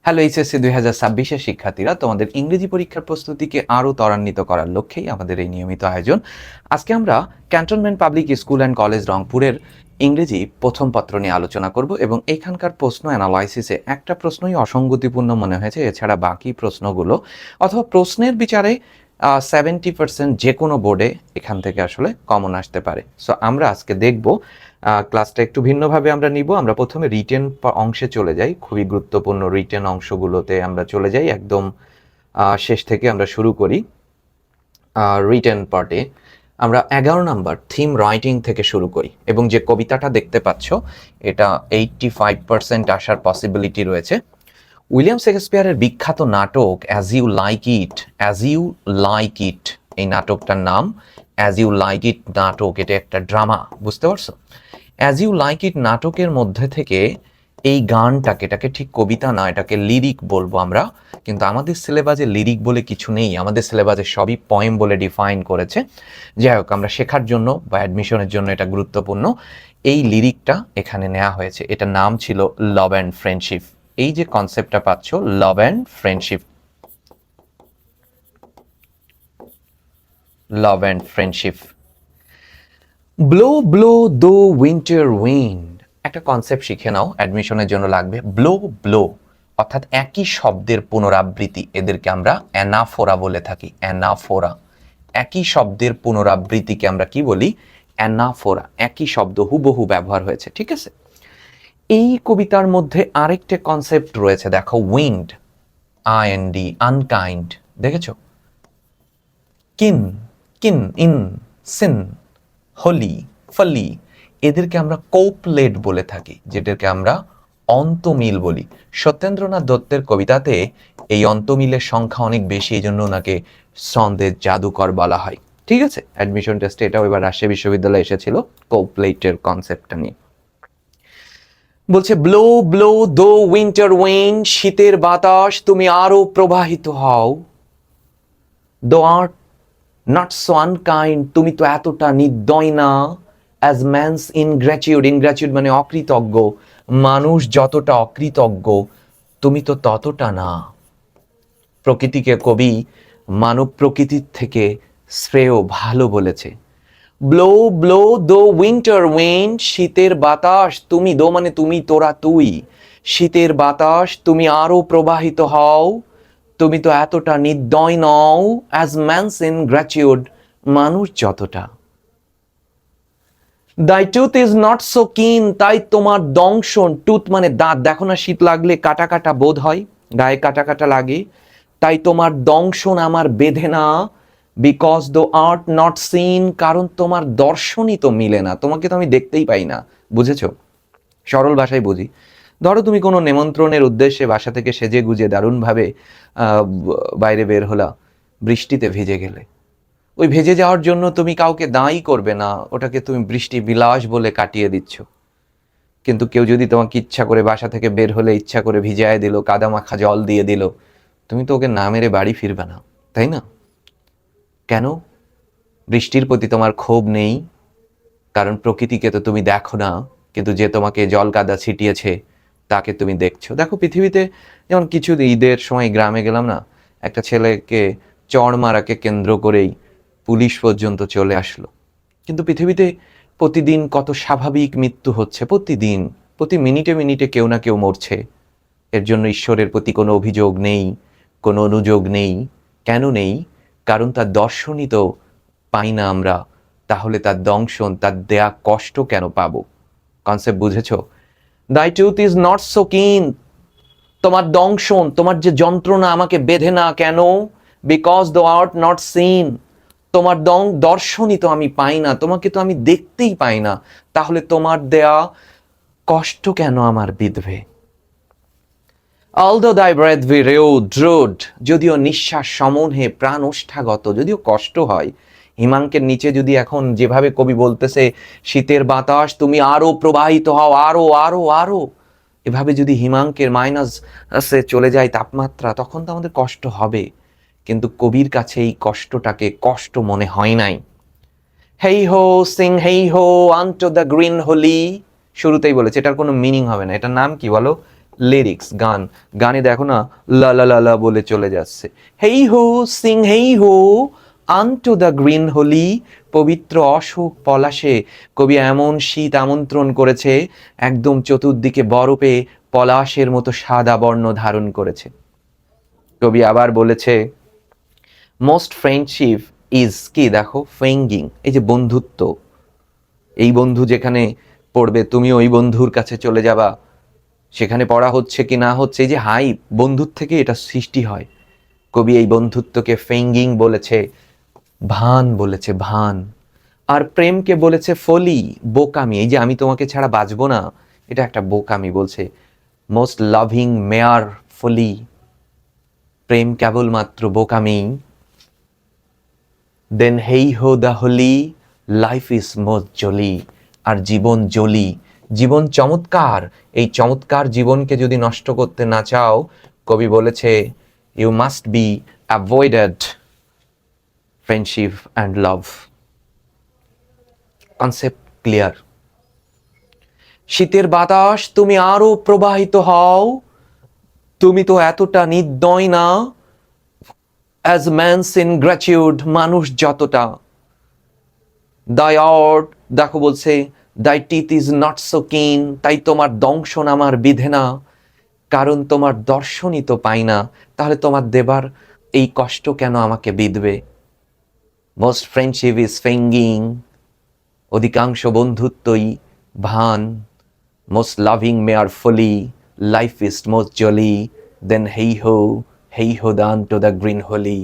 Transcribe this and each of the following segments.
Hello HSC 2026-এর শিক্ষার্থীরা, তোমাদের ইংরেজি পরীক্ষার প্রস্তুতিকে আরও ত্বরান্বিত করার লক্ষ্যেই আমাদের এই নিয়মিত আয়োজন। আজকে আমরা cantonment public school and college রংপুরের ইংরেজি প্রথম পত্র নিয়ে আলোচনা করব এবং এখানকার প্রশ্ন অ্যানালাইসিসে একটা প্রশ্নই অসঙ্গতিপূর্ণ মনে হয়েছে, এছাড়া বাকি প্রশ্নগুলো অথবা প্রশ্নের বিচারে 70% যে কোনো বোর্ডে এখান থেকে আসলে কমন আসতে পারে। সো আমরা আজকে দেখব, ক্লাসটা একটু ভিন্নভাবে আমরা নিব। আমরা প্রথমে রিটেন অংশে চলে যাই, খুবই গুরুত্বপূর্ণ রিটেন অংশগুলোতে আমরা চলে যাই, একদম শেষ থেকে আমরা শুরু করি। রিটেন পার্টে আমরা 11 নাম্বার থিম রাইটিং থেকে শুরু করি এবং যে কবিতাটা দেখতে পাচ্ছ এটা 85% আসার পসিবিলিটি রয়েছে। উইলিয়াম শেক্সপিয়ারের বিখ্যাত নাটক অ্যাজ ইউ লাইক ইট, এই নাটকটার নাম অ্যাজ ইউ লাইক ইট নাটক। এটা একটা ড্রামা, বুঝতে পারছো? অ্যাজ ইউ লাইক ইট নাটকের মধ্যে থেকে এই গানটাকে, এটাকে ঠিক কবিতা না, এটাকে লিরিক বলবো আমরা, কিন্তু আমাদের সিলেবাসে লিরিক বলে কিছু নেই, আমাদের সিলেবাসে সবই পয়েম বলে ডিফাইন করেছে। যাই হোক, আমরা শেখার জন্য বা অ্যাডমিশনের জন্য এটা গুরুত্বপূর্ণ। এই লিরিকটা এখানে নেওয়া হয়েছে, এটার নাম ছিল লাভ অ্যান্ড ফ্রেন্ডশিপ। এই যে কনসেপ্টটা পাচ্ছ, love and friendship, love and friendship. Blow blow thou winter wind, একটা কনসেপ্ট শিখে নাও, অ্যাডমিশনের জন্য লাগবে। ব্লো ব্লো অর্থাৎ একই শব্দের পুনরাবৃত্তি, এদেরকে আমরা অ্যানাফোরা বলে থাকি। অ্যানাফোরা, একই শব্দের পুনরাবৃত্তিকে আমরা কি বলি? অ্যানাফোরা। একই শব্দ হুবহু ব্যবহার হয়েছে, ঠিক আছে? এই কবিতার মধ্যে আরেকটা কনসেপ্ট রয়েছে, দেখো, উইন্ড, আইএনডি, আনকাইন্ড, দেখেছো? কিন, কিন, ইন, সিন, হলি, ফলি, এদেরকে আমরা কোপলেট বলে থাকি, যেটাকে আমরা অন্তমিল বলি। সত্যেন্দ্রনাথ দত্তের কবিতাতে এই অন্তমিলের সংখ্যা অনেক বেশি, এই জন্য ওনাকে ছন্দের জাদুকর বলা হয়, ঠিক আছে? অ্যাডমিশন টেস্টে এটাও এবার রাজশাহী বিশ্ববিদ্যালয়ে এসেছিল, কোপলেটের কনসেপ্টটা নিয়ে। বলছে blow blow thou winter wind, শীতের বাতাস তুমি আরো প্রবাহিত হও। দো আর্ট নট সো আনকাইন্ড, তুমি তো এতটা নির্দয় না। অ্যাজ ম্যানস ইনগ্র্যাচিউড, ইনগ্র্যাচিউড মানে অকৃতজ্ঞ, মানুষ যতটা অকৃতজ্ঞ তুমি তো ততটা না। প্রকৃতিকে কবি মানব প্রকৃতির থেকে শ্রেয় ভালো বলেছে। Blow blow thou winter wind, শীতের বাতাস তুমি, দো মানে তুমি, তোরা তুই, শীতের বাতাস তুমি আরো প্রবাহিত হও। তুমি তো এতটা নির্দয় নও। অ্যাজ ম্যানস ইনগ্র্যাচিউড, মানুষ যতটা। দাই টুথ ইজ নট সো কিন, তাই তোমার দংশন, টুথ মানে দাঁত, দেখো না শীত লাগলে কাটা কাটা বোধ হয়, গায়ে কাটা কাটা লাগে, তাই তোমার দংশন আমার বেঁধে না। বিকজ দো আর্ট নট সিন, কারণ তোমার দর্শনই তো মিলে না, তোমাকে তো আমি দেখতেই পাই না, বুঝেছো? সরল ভাষায় বুঝি, ধরো তুমি কোনো নেমন্ত্রণের উদ্দেশ্যে বাসা থেকে সেজে গুজে দারুণভাবে বাইরে বের হলা, বৃষ্টিতে ভিজে গেলে, ওই ভেজে যাওয়ার জন্য তুমি কাউকে দায়ী করবে না, ওটাকে তুমি বৃষ্টি বিলাস বলে কাটিয়ে দিচ্ছ। কিন্তু কেউ যদি তোমাকে ইচ্ছা করে বাসা থেকে বের হলে ইচ্ছা করে ভিজায় দিল, কাদা মাখা জল দিয়ে দিল, তুমি তো ওকে না মেরে বাড়ি ফিরবে না, তাই না? কেন? বৃষ্টির প্রতি তোমার ক্ষোভ নেই, কারণ প্রকৃতিকে তো তুমি দেখো না, কিন্তু যে তোমাকে জল কাদা ছিটিয়েছে তাকে তুমি দেখছো। দেখো পৃথিবীতে, যেমন কিছু ঈদের সময় গ্রামে গেলাম না, একটা ছেলেকে চড় মারাকে কেন্দ্র করেই পুলিশ পর্যন্ত চলে আসলো। কিন্তু পৃথিবীতে প্রতিদিন কত স্বাভাবিক মৃত্যু হচ্ছে, প্রতিদিন, প্রতি মিনিটে মিনিটে কেউ না কেউ মরছে। এর জন্য ঈশ্বরের প্রতি কোনো অভিযোগ নেই, কোনো অনুযোগ নেই। কেন নেই? কারণ তার দর্শনই তো পাই না আমরা, তাহলে তার দংশন, তার দেয়া কষ্ট কেন পাবো? কনসেপ্ট বুঝেছো? দাই টুথ ইজ নট সো কিন, তোমার দংশন, তোমার যে যন্ত্রণা আমাকে বেঁধে না কেন? বিকজ দো আর্ট নট সিন, তোমার দর্শনই তো আমি পাই না, তোমাকে তো আমি দেখতেই পাই না, তাহলে তোমার দেয়া কষ্ট কেন আমার বিধবে? অলদো দাই ব্রেথ বি রোড, যদিও নিঃশ্বাস সমূহে প্রাণ ওষ্ঠাগত, যদিও কষ্ট হয়। হিমাঙ্কের নিচে যদি এখন যেভাবে কবি বলতেছে, শীতের বাতাস তুমি আরো প্রবাহিত হও, আরো আরো আরো, এভাবে যদি হিমাঙ্কের মাইনাসে চলে যায় তাপমাত্রা, তখন তো আমাদের কষ্ট হবে, কিন্তু কবির কাছে এই কষ্টটাকে কষ্ট মনে হয় নাই। হেই হো সিং হেই হো আনটু দ্য গ্রিন হোলি, শুরুতেই বলেছে, এটার কোনো মিনিং হবে না, এটার নাম কি বলো? লিরিক্স, গান, গানে দেখো না লা লা লা লা বলে চলে যাচ্ছে। হেই হো সিং হেই হো আনটু দ্য গ্রিন হোলি, পবিত্র অশোক পলাশে কবি এমন শীত আমন্ত্রণ করেছে, একদম চতুর্দিকে বরফে পলাশের মতো সাদা বর্ণ ধারণ করেছে। কবি আবার বলেছে মোস্ট ফ্রেন্ডশিপ ইজ কি, দেখো ফেঙ্গিং, এই যে বন্ধুত্ব, এই বন্ধু যেখানে পড়বে তুমি ওই বন্ধুর কাছে চলে যাবা, সেখানে পড়া হচ্ছে কি না হচ্ছে, এই যে হাই বন্ধুর থেকে এটা সৃষ্টি হয়। কবি এই বন্ধুত্বকে ফেঙ্গিং বলেছে, ভান বলেছে, ভান। আর প্রেমকে বলেছে ফলি, বোকামি, এই যে আমি তোমাকে ছাড়া বাঁচবো না, এটা একটা বোকামি বলছে। মোস্ট লাভিং মেয়ার ফলি, প্রেম কেবলমাত্র বোকামি। Then hey ho the holly, life is most jolly, আর জীবন জলি, জীবন চমৎকার, এই চমৎকার জীবনকে যদি নষ্ট করতে না চাও, কবি বলেছে you must be avoided friendship and love. Concept clear? শীতের বাতাস তুমি আরো প্রবাহিত হও, তুমি তো এতটা নির্দয় না, অ্যাজ ম্যানস ইন গ্র্যাচিউড, মানুষ যতটা। দাই আর্ট, দেখো বলছে দাই টিথ ইজ নট সো কিন, তাই তোমার দংশন আমার বিধে না, কারণ তোমার দর্শনই তো পাই না, তাহলে তোমার দেবার এই কষ্ট কেন আমাকে বিঁধবে। মোস্ট ফ্রেন্ডশিপ ইজ ফেঙ্গিং, অধিকাংশ বন্ধুত্বই ভান। Most loving mere folly, life is most jolly, then hey ho দান টু দ্য গ্রিন হোলি,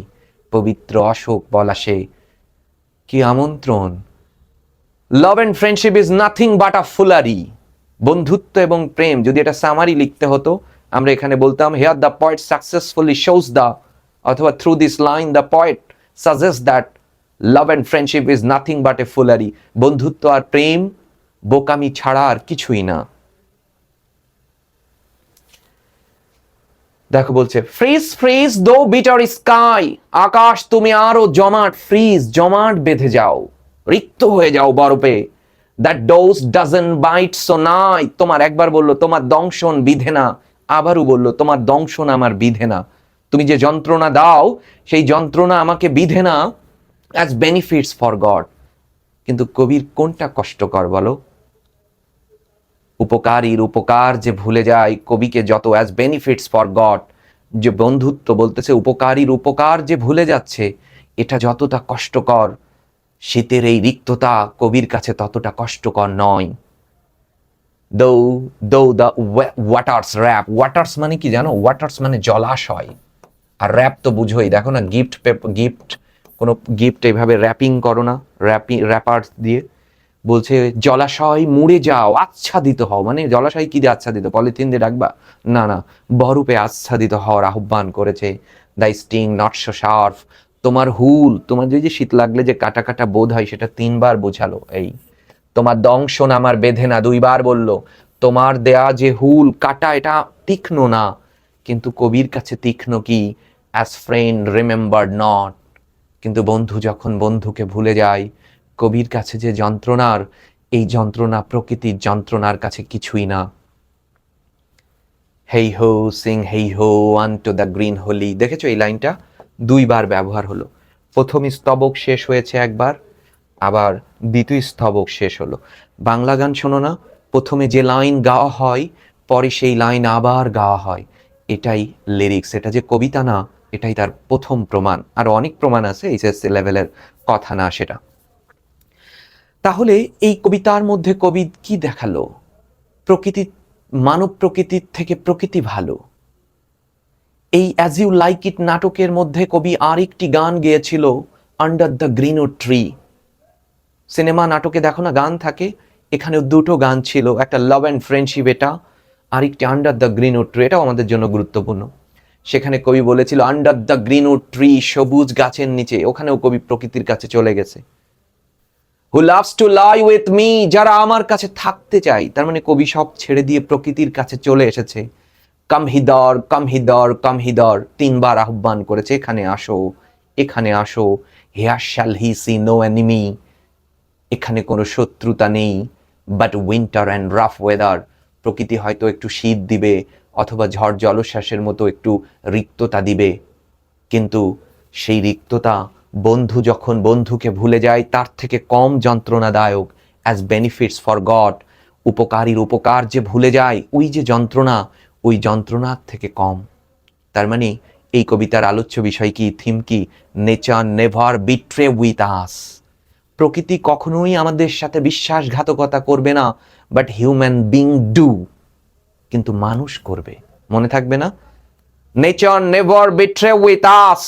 পবিত্র অশোক পলাশে কি আমন্ত্রণ। লাভ and friendship is nothing but a foolery, বন্ধুত্ব এবং প্রেম যদি এটা সামারি লিখতে হতো, আমরা এখানে বলতাম here the poet successfully shows the, অথবা through this line the poet suggest that love and friendship is nothing but a foolery, বন্ধুত্ব আর প্রেম বোকামি ছাড়া আর কিছুই না। দেখো বলছে ফ্রিজ ফ্রিজ দো বিটার স্কাই, আকাশ তুমি আরো জমাট, ফ্রিজ জমাট বেঁধে যাও, রিক্ত হয়ে যাও বরফে। That dost doesn't bite so nigh, তোমার একবার বললো তোমার দংশন বিধে না, আবারও বললো তোমার দংশন আমার বিধে না, তুমি যে যন্ত্রণা দাও সেই যন্ত্রণা আমাকে বিধে না, অ্যাজ বেনিফিটস ফর গড। কিন্তু কবির কোনটা কষ্টকর বলো? উপকারীর উপকার যে ভুলে যায়, কবিকে যত অ্যাজ বেনিফিটস ফর গড, যে বন্ধুত্ব বলতেছে উপকারীর উপকার যে ভুলে যাচ্ছে, এটা যতটা কষ্টকর, শীতের এই রিক্ততা কবির কাছে ততটা কষ্টকর নয়। দো দো দ্য ওয়াটার্স র্যাপ, ওয়াটার্স মানে কি জানো? ওয়াটার্স মানে জলাশয়, আর র্যাপ তো বুঝোই, দেখো না গিফট গিফট, কোনো গিফট এইভাবে র্যাপিং করো না, র্যাপার্স দিয়ে, বলছে জলাশয় মুড়ে যাও, আচ্ছাদিত হও, মানে জলাশয় কি দিয়ে আচ্ছাদিত, পলিথিন দিয়ে রাখবা? না না, বরফে আচ্ছাদিত হওয়ার আহ্বান করেছে। The sting not so sharp, তোমার হুল, তোমার যে শীত লাগলে যে কাটা কাটা বোধ হয় সেটা 3বার বোঝালো। এই তোমার দংশন আমার বেঁধে না, 2বার বলল। তোমার দেয়া যে হুল কাটা এটা তীক্ষ্ণ না, কিন্তু কবির কাছে তীক্ষ্ণ কি? অ্যাজ ফ্রেন্ড রিমেম্বার নট, কিন্তু বন্ধু যখন বন্ধুকে ভুলে যায়, কবির কাছে যে যন্ত্রণার, এই যন্ত্রণা প্রকৃতির যন্ত্রণার কাছে কিছুই না। হেই হো সিং হেই হো আনটু দ্য গ্রিন হোলি, দেখেছো এই লাইনটা 2বার ব্যবহার হলো। প্রথম স্তবক শেষ হয়েছে একবার, আবার দ্বিতীয় স্তবক শেষ হলো। বাংলা গান শোনো না, প্রথমে যে লাইন গাওয়া হয় পরে সেই লাইন আবার গাওয়া হয়, এটাই লিরিক্স, এটা যে কবিতা না, এটাই তার প্রথম প্রমাণ। আর অনেক প্রমাণ আছে, এইচএসসি লেভেলের কথা না সেটা। তাহলে এই কবিতার মধ্যে কবি কি দেখালো? প্রকৃতি, মানব প্রকৃতির থেকে প্রকৃতি ভালো। এই অ্যাজ ইউ লাইক ইট নাটকের মধ্যে কবি আরেকটি গান গেয়েছিল, under the green tree. Cinema নাটকে দেখো না গান থাকে, এখানেও 2টো গান ছিল, একটা লাভ অ্যান্ড ফ্রেন্ডশিপ এটা, আরেকটি আন্ডার দ্য গ্রিন ট্রি, এটাও আমাদের জন্য গুরুত্বপূর্ণ। সেখানে কবি বলেছিল আন্ডার দ্য গ্রিন ট্রি, সবুজ গাছের নিচে, ওখানেও কবি প্রকৃতির কাছে চলে গেছে। Who loves to lie with me, যারা আমার কাছে থাকতে চায়, তার মানে কবি সব ছেড়ে দিয়ে প্রকৃতির কাছে চলে এসেছে। কাম হিদর কাম হিদর কাম হিদর, 3বার আহ্বান করেছে, এখানে আসো, এখানে আসো। Here shall he see no enemy, এখানে কোনো শত্রুতা নেই। But winter and rough weather, প্রকৃতি হয়তো একটু শীত দিবে, অথবা ঝড় জলোচ্ছ্বাসের মতো একটু রিক্ততা দিবে, কিন্তু সেই রিক্ততা বন্ধু যখন বন্ধুকে ভুলে যায় তার থেকে কম যন্ত্রণাদায়ক। অ্যাজ বেনিফিটস ফর গড, উপকারীর উপকার যে ভুলে যায়, ওই যে যন্ত্রণা, ওই যন্ত্রণার থেকে কম। তার মানে এই কবিতার আলোচ্য বিষয় কি, থিম কি? Nature never betray with us. প্রকৃতি কখনোই আমাদের সাথে বিশ্বাসঘাতকতা করবে না, বাট হিউম্যান বিং ডু, কিন্তু মানুষ করবে। মনে থাকবে না? Nature never betray with us.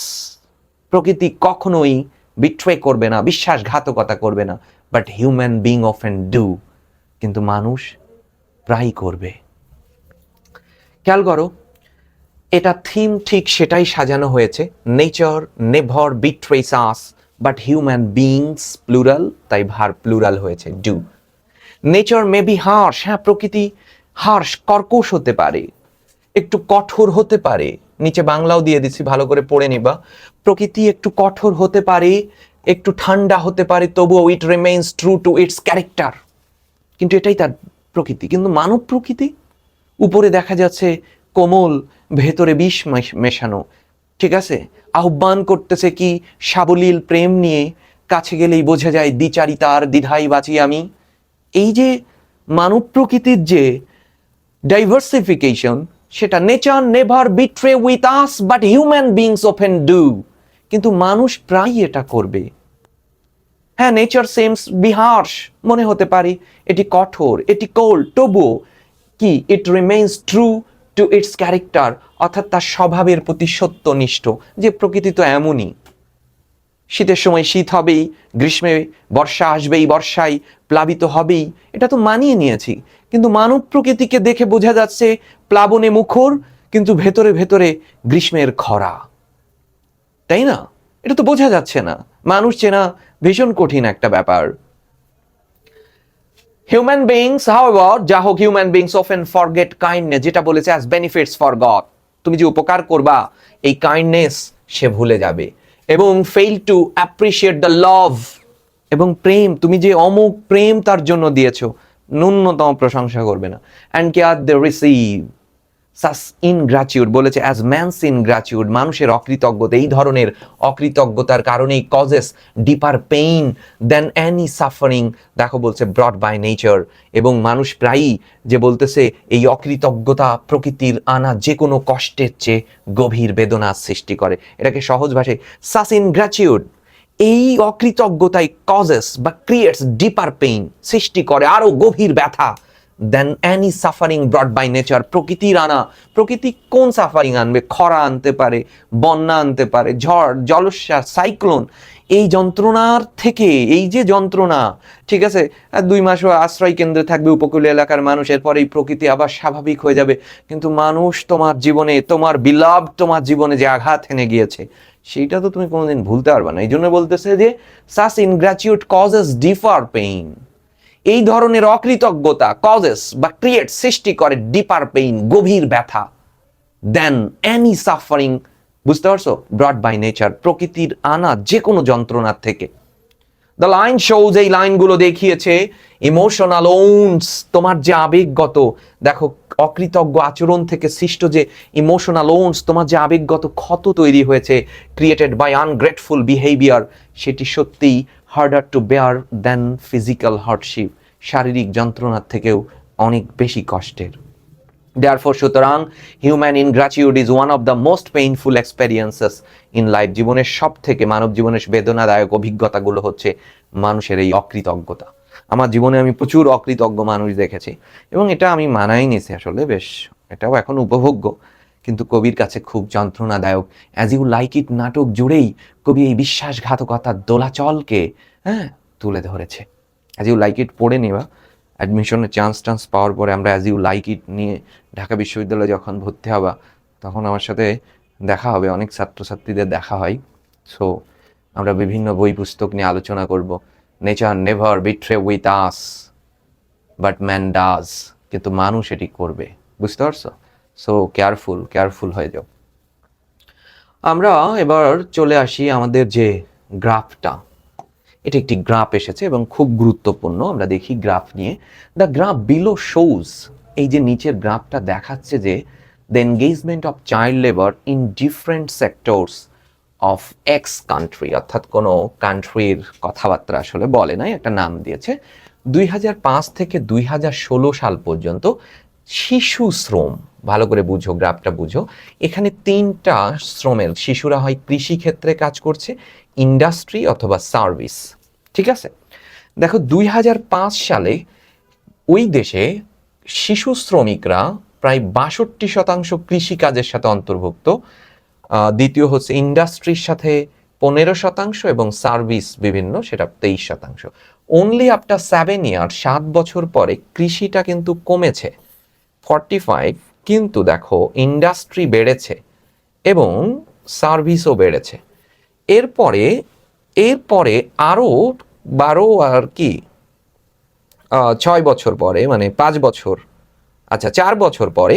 প্রকৃতি কখনোই বিট্রে করবে না, বিশ্বাসঘাতকতা করবে না, but human being often do, কিন্তু মানুষ প্রায়ই করবে। খেয়াল করো, এটা থিম ঠিক সেটাই সাজানো হয়েছে। Nature never betrays us, but human beings plural, তাই ভার প্লুরাল হয়েছে do. Nature may be harsh, হ্যাঁ প্রকৃতি হার্শ, কর্কশ হতে পারে, একটু কঠোর হতে পারে। নিচে বাংলাও দিয়ে দিচ্ছি, ভালো করে পড়ে নিবা। প্রকৃতি একটু কঠোর হতে পারে, একটু ঠান্ডা হতে পারে, তবুও it remains true to its character, কিন্তু এটাই তার প্রকৃতি। কিন্তু মানব প্রকৃতি, উপরে দেখা যাচ্ছে কোমল, ভেতরে বিষ মেশানো, ঠিক আছে? আহ্বান করতেছে কি সাবলীল প্রেম নিয়ে, কাছে গেলেই বোঝা যায় দ্বিচারিতার দ্বিধাই বাঁচি আমি। এই যে মানব প্রকৃতির যে ডাইভার্সিফিকেশন, সেটা nature never betray with us, but human beings often do, কিন্তু মানুষ প্রায় এটা করবে। হ্যাঁ, নেচার সেমস বি হার্শ, মনে হতে পারে এটি কঠোর, এটি কোল্ড, তবুও কি it remains true to its character, অর্থাৎ তার স্বভাবের প্রতি সত্যনিষ্ঠ, যে প্রকৃতি তো এমনই। শীতের সময় শীত হবেই, গ্রীষ্মে বর্ষা আসবেই, বর্ষায় প্লাবিত হবেই, এটা তো মানিয়ে নিয়েছি। কিন্তু মানব প্রকৃতিকে দেখে বোঝা যাচ্ছে প্লাবনে মুখর, কিন্তু ভেতরে ভেতরে গ্রীষ্মের খরা, তাই না? এটা তো বোঝা যাচ্ছে না। মানুষ চেনা ভীষণ কঠিন একটা ব্যাপার। হিউম্যান বিংস, হাউএভার, যা হোক, human beings often forget kindness, যেটা বলেছে অ্যাজ বেনিফিটস ফর গড, তুমি যে উপকার করবা এই কাইন্ডনেস সে ভুলে যাবে, এবং ফেইল টু অ্যাপ্রিশিয়েট দ্য লাভ, এবং প্রেম, তুমি যে অমুক প্রেম তার জন্য দিয়েছো, ন্যূনতম প্রশংসা করবে না। অ্যান্ড কেয়ার দে রিসিভ সাস ইনগ্র্যাটিউড, বলেছে অ্যাজ ম্যানস ইনগ্র্যাটিউড, মানুষের অকৃতজ্ঞতা, এই ধরনের অকৃতজ্ঞতার কারণেই causes deeper pain than any suffering, দেখো বলছে ব্রট বাই নেচার, এবং মানুষ প্রায়ই যে বলতেছে এই অকৃতজ্ঞতা প্রকৃতির আনা যে কোনো কষ্টের চেয়ে গভীর বেদনা সৃষ্টি করে। এটাকে সহজ ভাষায় সাস ইনগ্র্যাটিউড, এই অকৃতজ্ঞতাই কজেস বা ক্রিয়েটস ডিপার পেইন, সৃষ্টি করে আরো গভীর ব্যথা, then any suffering brought by nature, প্রকৃতির আনা। প্রকৃতি কোন সাফারিং আনবে? খরা আনতে পারে, বন্যা আনতে পারে, ঝড় জলোচ্ছ্বাস, সাইক্লোন। এই যন্ত্রণার থেকে, এই যে যন্ত্রণা, ঠিক আছে, 2 মাসও আশ্রয় কেন্দ্রে থাকবে উপকূলীয় এলাকার মানুষ, এরপর এই প্রকৃতি আবার স্বাভাবিক হয়ে যাবে। কিন্তু মানুষ তোমার জীবনে, তোমার বিলাভ তোমার জীবনে যে আঘাত এনে গিয়েছে, সেইটা তো তুমি কোনোদিন ভুলতে পারবে না। এই জন্য বলতেছে যে সাস ইনগ্র্যাটিউড কজেস ডিফার পেইন, এই ধরনের অকৃতজ্ঞতা কজেস বা ক্রিয়েট, সৃষ্টি করে ডিপার পেইন, গভীর ব্যথা, দেন এনি সাফারিং, বুঝতে পারছো? ব্রট বাই নেচার, প্রকৃতির আনা যে কোনো যন্ত্রণার থেকে। দ্য লাইন শোজ, এই লাইনগুলো দেখিয়েছে ইমোশনাল ওন্স, তোমার যে আবেগগত, দেখো অকৃতজ্ঞ আচরণ থেকে সৃষ্ট যে ইমোশনাল ওন্স, তোমার যে আবেগগত ক্ষত তৈরি হয়েছে, ক্রিয়েটেড বাই আনগ্রেটফুল বিহেভিয়ার, সেটি সত্যিই harder to bear than physical hardship, শারীরিক যন্ত্রণার থেকেও অনেক বেশি কষ্টের। Therefore, সুতরাং human ingratitude is one of the most painful experiences in life, জীবনের সব থেকে, মানব জীবনের বেদনাদায়ক অভিজ্ঞতাগুলো হচ্ছে মানুষের এই অকৃতজ্ঞতা। আমার জীবনে আমি প্রচুর অকৃতজ্ঞ মানুষ দেখেছি, এবং এটা আমি মানাই নিয়েছি আসলে, বেশ এটাও এখন উপভোগ্য, কিন্তু কবির কাছে খুব যন্ত্রণাদায়ক। অ্যাজ ইউ লাইক ইট নাটক জুড়েই কবি এই বিশ্বাসঘাতকতার দোলাচলকে তুলে ধরেছে। অ্যাজ ইউ লাইক ইট পড়ে নেবা, অ্যাডমিশনের চান্স পাওয়ার পরে আমরা অ্যাজ ইউ লাইক ইট নিয়ে ঢাকা বিশ্ববিদ্যালয়ে যখন ভর্তি হবা, তখন আমার সাথে দেখা হবে, অনেক ছাত্রছাত্রীদের দেখা হয়। সো আমরা বিভিন্ন বই পুস্তক নিয়ে আলোচনা করব। Nature never betray with us, but man does, কিন্তু মানুষ এটি করবে, বুঝতে পারছো? সো কেয়ারফুল হয়ে যাও। আমরা এবার চলে আসি আমাদের যে গ্রাফটা, এটা একটি গ্রাফ এসেছে এবং খুব গুরুত্বপূর্ণ। আমরা দেখি গ্রাফ নিয়ে। দ্য গ্রাফ বিলো শোজ, এই যে নিচের গ্রাফটা দেখাচ্ছে যে the engagement of child labour in different sectors of x country, অর্থাৎ কোনো কান্ট্রির কথাবার্তা আসলে বলে নাই, একটা নাম দিয়েছে। 2005 থেকে 2016 সাল পর্যন্ত শিশু শ্রম, ভালো করে বুঝো, গ্রাফটা বুঝো, এখানে তিনটা শ্রমের, শিশুরা হয় কৃষি ক্ষেত্রে কাজ করছে, ইন্ডাস্ট্রি অথবা সার্ভিস, ঠিক আছে। দেখো 2005 সালে ওই দেশে শিশু শ্রমিকরা প্রায় 62% কৃষিকাজের সাথে অন্তর্ভুক্ত, দ্বিতীয় হচ্ছে ইন্ডাস্ট্রির সাথে 15% এবং সার্ভিস বিভিন্ন, সেটা 23%। অনলি আফটার 7 ইয়ার, 7 বছর পরে কৃষিটা কিন্তু কমেছে 45, কিন্তু দেখো ইন্ডাস্ট্রি বেড়েছে এবং সার্ভিসও বেড়েছে। এরপরে এরপরে আরও 12 আর কি 6 বছর পরে, মানে 5 বছর, আচ্ছা 4 বছর পরে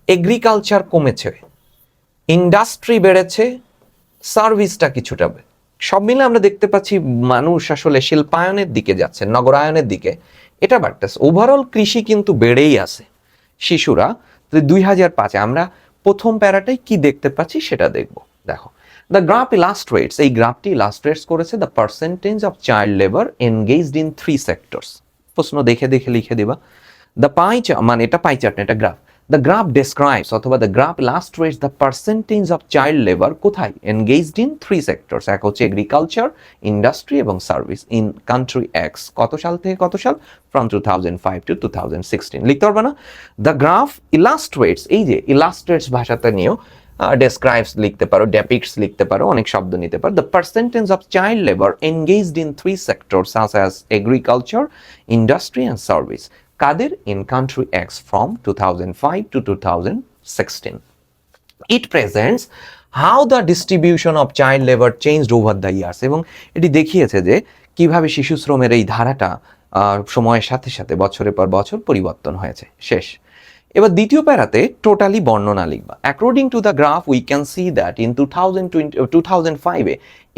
এগ্রিকালচার কমেছে, ইন্ডাস্ট্রি বেড়েছে, সার্ভিসটা কিছুটা, সব মিলে আমরা দেখতে পাচ্ছি মানুষ আসলে শিল্পায়নের দিকে যাচ্ছে, নগরায়নের দিকে, এটা বাড়তেছে। ওভারঅল কৃষি কিন্তু বেড়েই আছে। শিশুরা 2005-এ আমরা প্রথম প্যারাটাই কি দেখতে পাচ্ছি সেটা দেখব। দেখো দ্য গ্রাফ ইলাস্ট্রেটস, এই গ্রাফটি ইলাস্ট্রেটস করেছে the percentage of child labour engaged in 3 sectors. প্রশ্ন দেখে দেখে লিখে দিবা। দ্য পাই চার্ট, মানে এটা পাই চার্ট না, এটা গ্রাফ। দ্য গ্রাফ ডেসক্রাইবস অথবা the graph illustrates the percentage of child labour কোথায়, এনগেজড ইন 3 সেক্টরস। এক হচ্ছে এগ্রিকালচার, ইন্ডাস্ট্রি এবং সার্ভিস ইন কান্ট্রি এক্স। কত সাল থেকে কত সাল? From 2005 to 2016। লিখতে পারবে না? দ্য গ্রাফ ইলাস্ট্রেটস, এই যে ইলাস্ট্রেটস ভাষাটা নিয়েও ডেসক্রাইবস লিখতে পারো, ডেপিক্টস লিখতে পারো, অনেক শব্দ নিতে পারো। The percentage of child labour engaged in 3 sectors such as agriculture, industry and service. কাদের? In country X from 2005 to 2016। It presents how the distribution of child labor changed over the years, এবং এটি দেখিয়েছে যে কিভাবে শিশু শ্রমের এই ধারাটা সময়ের সাথে সাথে বছরের পর বছর পরিবর্তন হয়েছে। শেষ। এবার দ্বিতীয় প্যারাতে টোটালি বর্ণনা লিখবা। According to the graph we can see that in 2005-এ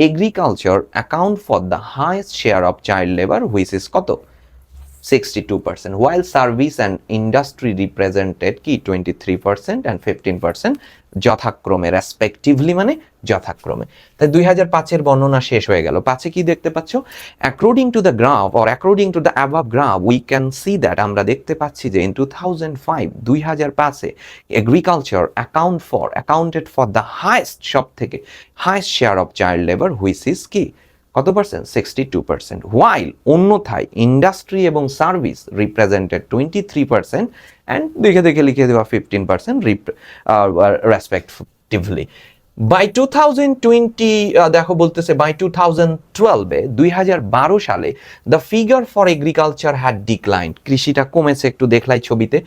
agriculture account for the highest share of child labour, which is কত? 62%, while service and industry represented কি 23% and 15% যথাক্রমে, রেসপেক্টিভলি মানে যথাক্রমে। তাই 2005-এর বর্ণনা শেষ হয়ে গেল। 5-এ কি দেখতে পাচ্ছ? According to the graph or according to the above graph we can see that, আমরা দেখতে পাচ্ছি যে ইন 2005-2005-এ agriculture accounted for the highest, সব থেকে highest share of child labour, which is কি কত পার্সেন্ট? 62%, while অন্যথায় ইন্ডাস্ট্রি এবং সার্ভিস রিপ্রেজেন্টেড 23% অ্যান্ড দেখে দেখে লিখে দেওয়া 15% রেসপেক্টিভলি। বাই 2020 দেখো বলতেছে বাই 2012-এ 2012 সালে the figure for agriculture had declined, কৃষিটা কমেছে একটু, দেখলাই ছবিতে,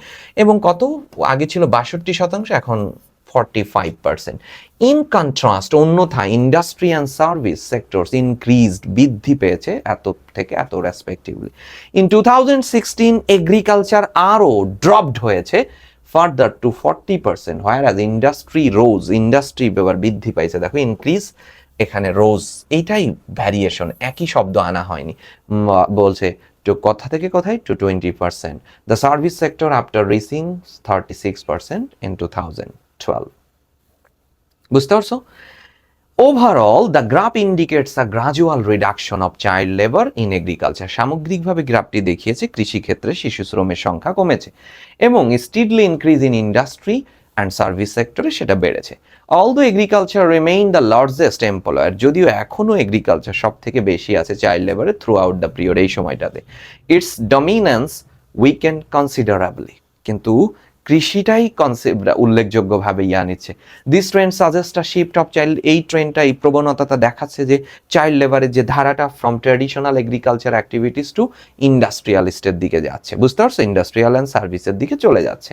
এবং কত আগে ছিল 62%, এখন 45%। ইন কন্ট্রাস্ট অন্যথায় industry and service sectors increased, বৃদ্ধি পেয়েছে এত থেকে এত রেসপেক্টিভলি। ইন 2016 এগ্রিকালচার আরও ড্রপড হয়েছে ফার্দার টু 40%, whereas ইন্ডাস্ট্রি রোজ, ইন্ডাস্ট্রি এবার বৃদ্ধি পাইছে, দেখো ইনক্রিজ, এখানে রোজ, এইটাই ভ্যারিয়েশন, একই শব্দ আনা হয়নি। বলছে টু কথা থেকে কোথায় to 20%, the service sector after reaching 36% in 2012। বুঝতে পারছো? Overall the graph indicates a gradual reduction of child labour in agriculture. সামগ্রিকভাবে গ্রাফটি দেখিয়েছে কৃষিক্ষেত্রে শিশু শ্রমের সংখ্যা কমেছে এবং steadily increase in industry and service সেক্টরে সেটা বেড়েছে। Although agriculture remain the largest employer, যদিও এখনও এগ্রিকালচার সব থেকে বেশি আছে চাইল্ড লেবারে থ্রু আউট দ্য পিরিয়ড, এই সময়টাতে ইটস ডমিনেন্স উইকেন্ড কনসিডারেবলি, কিন্তু কৃষিটাই কনসেপ্ট উল্লেখযোগ্যভাবে নিচ্ছে। This trend suggest a shift of child, এই ট্রেন্ডটা, এই প্রবণতাটা দেখাচ্ছে যে চাইল্ড লেবারের যে ধারাটা from traditional agriculture activities to ইন্ডাস্ট্রিয়ালিস্টের দিকে যাচ্ছে, বুঝতে পারছো? ইন্ডাস্ট্রিয়াল অ্যান্ড সার্ভিসের দিকে চলে যাচ্ছে।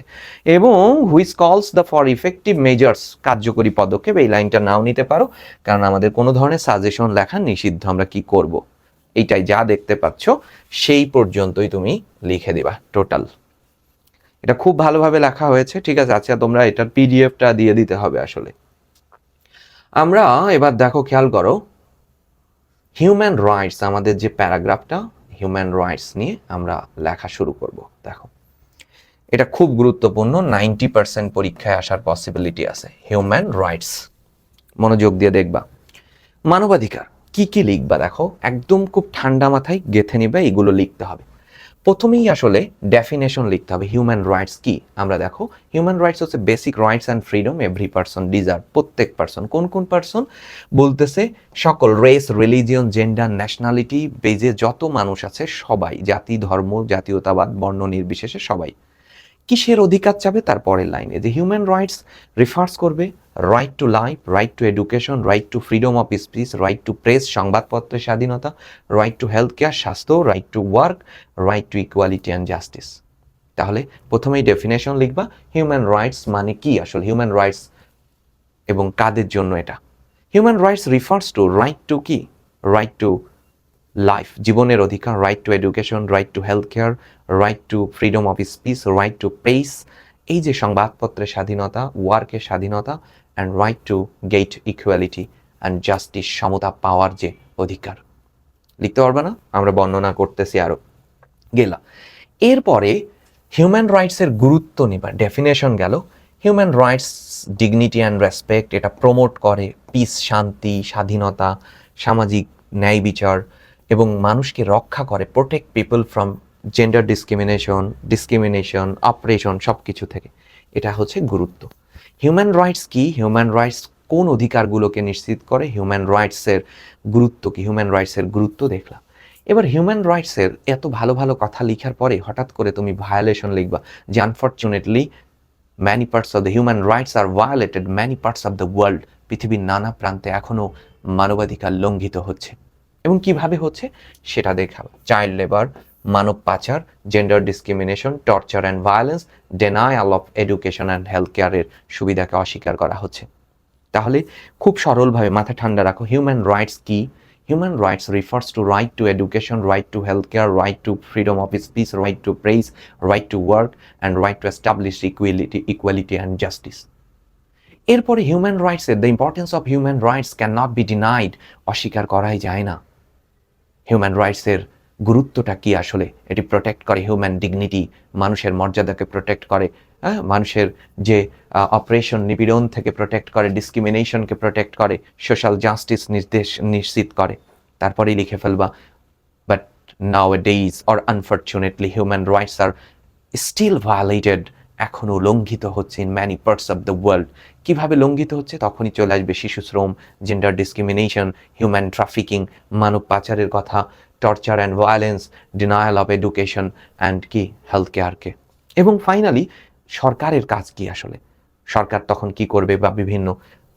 এবং হুইচ কলস দ্য ফর ইফেক্টিভ মেজার্স, কার্যকরী পদক্ষেপ, এই লাইনটা নাও নিতে পারো কারণ আমাদের কোনো ধরনের সাজেশন লেখা নিষিদ্ধ, আমরা কি করব এইটাই যা দেখতে পাচ্ছ সেই পর্যন্তই তুমি লিখে দিবা টোটাল। এটা খুব ভালোভাবে লেখা হয়েছে, ঠিক আছে? আচ্ছা তোমরা এটার পিডিএফটা দিয়ে দিতে হবে আসলে। আমরা এবার দেখো, খেয়াল করো, হিউম্যান রাইটস, আমাদের যে প্যারাগ্রাফটা হিউম্যান রাইটস নিয়ে আমরা লেখা শুরু করব। দেখো এটা খুব গুরুত্বপূর্ণ, 90% পরীক্ষায় আসার পসিবিলিটি আছে। হিউম্যান রাইটস, মনোযোগ দিয়ে দেখবা। মানবাধিকার কি কি লিখবা দেখো, একদম খুব ঠান্ডা মাথায় গেথে নিবে, এগুলো লিখতে হবে। প্রথমেই আসলে ডেফিনেশন লিখতে হবে হিউম্যান রাইটস কি। আমরা দেখো হিউম্যান রাইটস হচ্ছে basic rights and freedom every person deserve. প্রত্যেক পারসন, কোন কোন পারসন বলতেছে? সকল রেস, রিলিজিয়ন, জেন্ডার, ন্যাশনালিটি বেজে যত মানুষ আছে সবাই, জাতি, ধর্ম, জাতীয়তাবাদ, বর্ণ নির্বিশেষে সবাই। কিসের অধিকার চাবে? তার পরের লাইনে যে হিউম্যান রাইটস রিফার্স করবে right to life, right to education, right to freedom of speech, right to press সংবাদপত্রের স্বাধীনতা, রাইট টু হেলথ কেয়ার স্বাস্থ্য, right to work, right to equality and justice. তাহলে প্রথমেই ডেফিনেশন লিখবা হিউম্যান রাইটস মানে কি আসলে, হিউম্যান রাইটস এবং কাদের জন্য এটা। Human rights refers to right to কি, রাইট টু লাইফ, জীবনের অধিকার, right to education, right to health care, right to freedom of speech, right to press, এই যে সংবাদপত্রের স্বাধীনতা, ওয়ার্কের স্বাধীনতা, and right to get equality and justice, সমতা পাওয়ার যে অধিকার। লিখতে পারবে না? আমরা বর্ণনা করতেছি আরো গেলা। এরপরে হিউম্যান রাইটসের গুরুত্ব নিবা, ডেফিনেশন গেল। Human rights dignity and respect, এটা প্রমোট করে পিস, শান্তি, স্বাধীনতা, সামাজিক ন্যায় বিচার এবং মানুষকে রক্ষা করে, protect people from gender discrimination, operation, সব কিছু থেকে। এটা হচ্ছে গুরুত্ব। হিউম্যান রাইটস কি, হিউম্যান রাইটস কোন অধিকারগুলোকে নিশ্চিত করে, হিউম্যান রাইটসের গুরুত্ব কি, হিউম্যান রাইটসের গুরুত্ব দেখলাম। এবার হিউম্যান রাইটসের এত ভালো ভালো কথা লিখার পরে হঠাৎ করে তুমি ভায়োলেশন লিখবা যে unfortunately many parts of the human rights are violated many parts of the world, পৃথিবীর নানা প্রান্তে এখনও মানবাধিকার লঙ্ঘিত হচ্ছে। এবং কিভাবে হচ্ছে সেটা দেখাবো। চাইল্ড লেবার, মানব পাচার, gender discrimination, torture and violence, denial of education and health কেয়ারের সুবিধাকে অস্বীকার করা হচ্ছে। তাহলে খুব সরলভাবে মাথা ঠান্ডা রাখো, হিউম্যান রাইটস কি। Human rights refers to right to education, right to healthcare, right to freedom of speech, right to praise, right to work, and right to establish equality and justice. এরপরে হিউম্যান রাইটসের the importance of human rights can not be denied, অস্বীকার করাই যায় না। Human রাইটসের গুরুত্বটা কি আসলে? এটি প্রোটেক্ট করে হিউম্যান ডিগনিটি, মানুষের মর্যাদাকে প্রোটেক্ট করে, মানুষের যে অপারেশন, নিপীড়ন থেকে প্রোটেক্ট করে, ডিসক্রিমিনেশনকে প্রোটেক্ট করে, সোশ্যাল জাস্টিস নিশ্চিত করে। তারপরেই লিখে ফেলবা but nowadays or unfortunately human rights are still violated, এখনও লঙ্ঘিত হচ্ছে in many parts of the world. কীভাবে লঙ্ঘিত হচ্ছে? তখনই চলে আসবে শিশু শ্রম, জেন্ডার ডিসক্রিমিনেশন, হিউম্যান ট্রাফিকিং, মানব পাচারের কথা, torture and violence, denial of education and কি হেলথ কেয়ারকে। এবং ফাইনালি সরকারের কাজ কি আসলে? সরকার তখন কি করবে? বা বিভিন্ন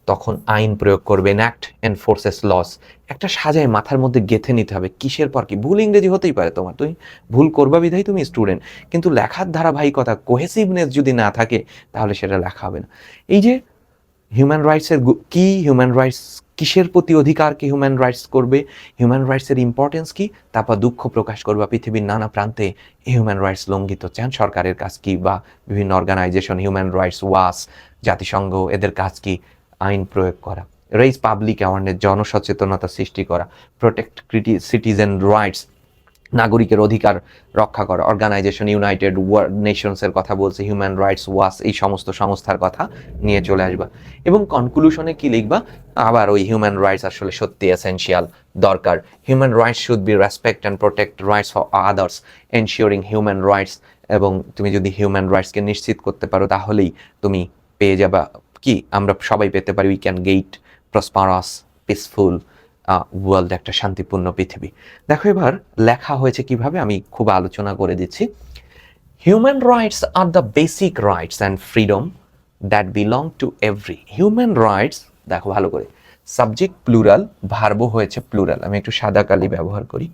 তখন আইন প্রয়োগ করবে, অ্যাক্ট এনফোর্সেস লস। একটা সাজায় মাথার মধ্যে গেঁথে নিতে হবে কিসের পর কি। ভুল ইংরেজি হতেই পারে তোমার, তুমি ভুল করবা বিধাই তুমি স্টুডেন্ট, কিন্তু লেখার ধারাবাহিকতা, কোহেসিভনেস যদি না থাকে তাহলে সেটা লেখা হবে না। এই যে হিউম্যান রাইটসের কি, হিউম্যান রাইটস কিসের প্রতি অধিকারকে হিউম্যান রাইটস করবে, হিউম্যান রাইটসের ইম্পর্টেন্স কি, তারপর দুঃখ প্রকাশ করবা পৃথিবীর নানা প্রান্তে হিউম্যান রাইটস লঙ্ঘিত চান, সরকারের কাজ কি, বা বিভিন্ন অর্গানাইজেশন, হিউম্যান রাইটস ওয়াচ, জাতিসংঘ, এদের কাজ কি, আইন প্রয়োগ করা, রেইজ পাবলিক অ্যাওয়ারনেস, জনসচেতনতা সৃষ্টি করা, প্রোটেক্ট সিটিজেন রাইটস, নাগরিকের অধিকার রক্ষা করা, অর্গানাইজেশন ইউনাইটেড নেশনসের কথা বলছে, হিউম্যান রাইটস ওয়াচ, এই সমস্ত সংস্থার কথা নিয়ে চলে আসবা। এবং কনক্লুশনে কি লিখবা? আবার ওই হিউম্যান রাইটস আসলে সত্যি এসেনশিয়াল, দরকার। Human rights should be respect and protect rights for others, ensuring human rights. এবং তুমি যদি হিউম্যান রাইটসকে নিশ্চিত করতে পারো তাহলেই তুমি পেয়ে যাবা কি, আমরা সবাই পেতে পারি, we can get prosperous peaceful world, একটা শান্তিপূর্ণ পৃথিবী। দেখো এবার লেখা হয়েছে কিভাবে, আমি খুব আলোচনা করে দিচ্ছি। Human rights are the basic rights and freedom that belong to every. Human rights, দেখো ভালো করে, সাবজেক্ট প্লুরাল, ভার্বও হয়েছে প্লুরাল, আমি একটু সাদা কালি ব্যবহার করি।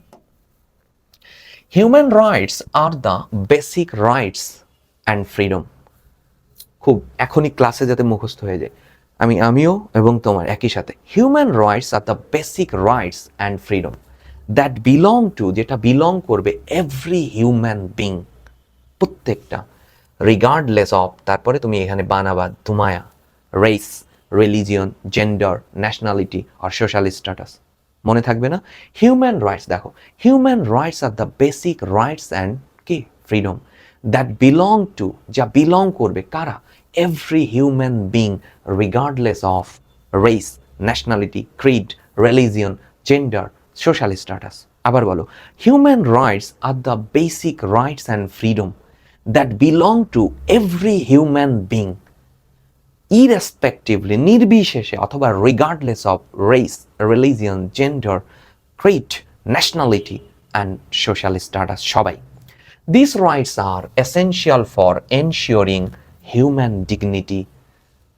Human rights are the basic rights and freedom. খুব এখনই ক্লাসে যাতে মুখস্থ হয়ে যায়, আমিও এবং তোমার একই সাথে। Human rights are the basic rights and freedom that belong two, যেটা বিলং করবে এভরি হিউম্যান বিং, প্রত্যেকটা, রিগার্ডলেস অফ, তারপরে তুমি এখানে বানাবা তুমায়া, রেস, রিলিজিয়ন, জেন্ডার, ন্যাশনালিটি আর সোশ্যাল স্ট্যাটাস। মনে থাকবে না? হিউম্যান রাইটস, দেখো human rights are the basic rights and কি ফ্রিডম দ্যাট বিলং টু, যা বিলং করবে কারা, every human being regardless of race, nationality, Creed, religion, gender, social status. আবার বলো, human rights are the basic rights and freedom that belong to every human being ইরেসপেক্টিভলি, নির্বিশেষে অথবা regardless of race, religion, gender, Creed, nationality and social status, সবাই। These rights are essential for ensuring human dignity,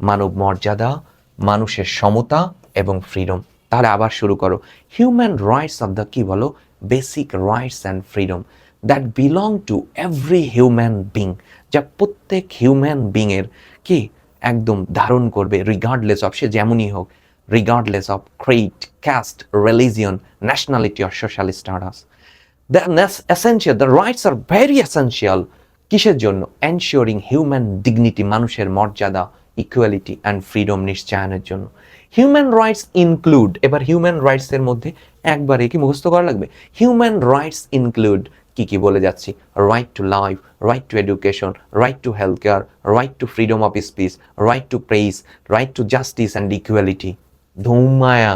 মানব মর্যাদা, মানুষের সমতা এবং freedom. তাহলে আবার শুরু করো, হিউম্যান রাইটস অফ দ্য, কি বলো, basic rights and freedom that belong to every human being, যা প্রত্যেক হিউম্যান বিংয়ের কি একদম ধারণ করবে, রিগার্ডলেস অফ, সে যেমনই হোক, regardless of Creed, cast, religion, nationality or social status. The rights are very essential কিসের জন্য, এনশিওরিং হিউম্যান ডিগনিটি, মানুষের মর্যাদা, ইকুয়ালিটি অ্যান্ড ফ্রিডম নিশ্চয়নের জন্য। হিউম্যান রাইটস ইনক্লুড, এবার হিউম্যান রাইটসের মধ্যে একবারে কি মুখস্থ করা লাগবে, হিউম্যান রাইটস ইনক্লুড কি কি বলে যাচ্ছি, right to life, right to education, right to health care, right to freedom of speech, right to press, right to justice and equality. ধুমায়া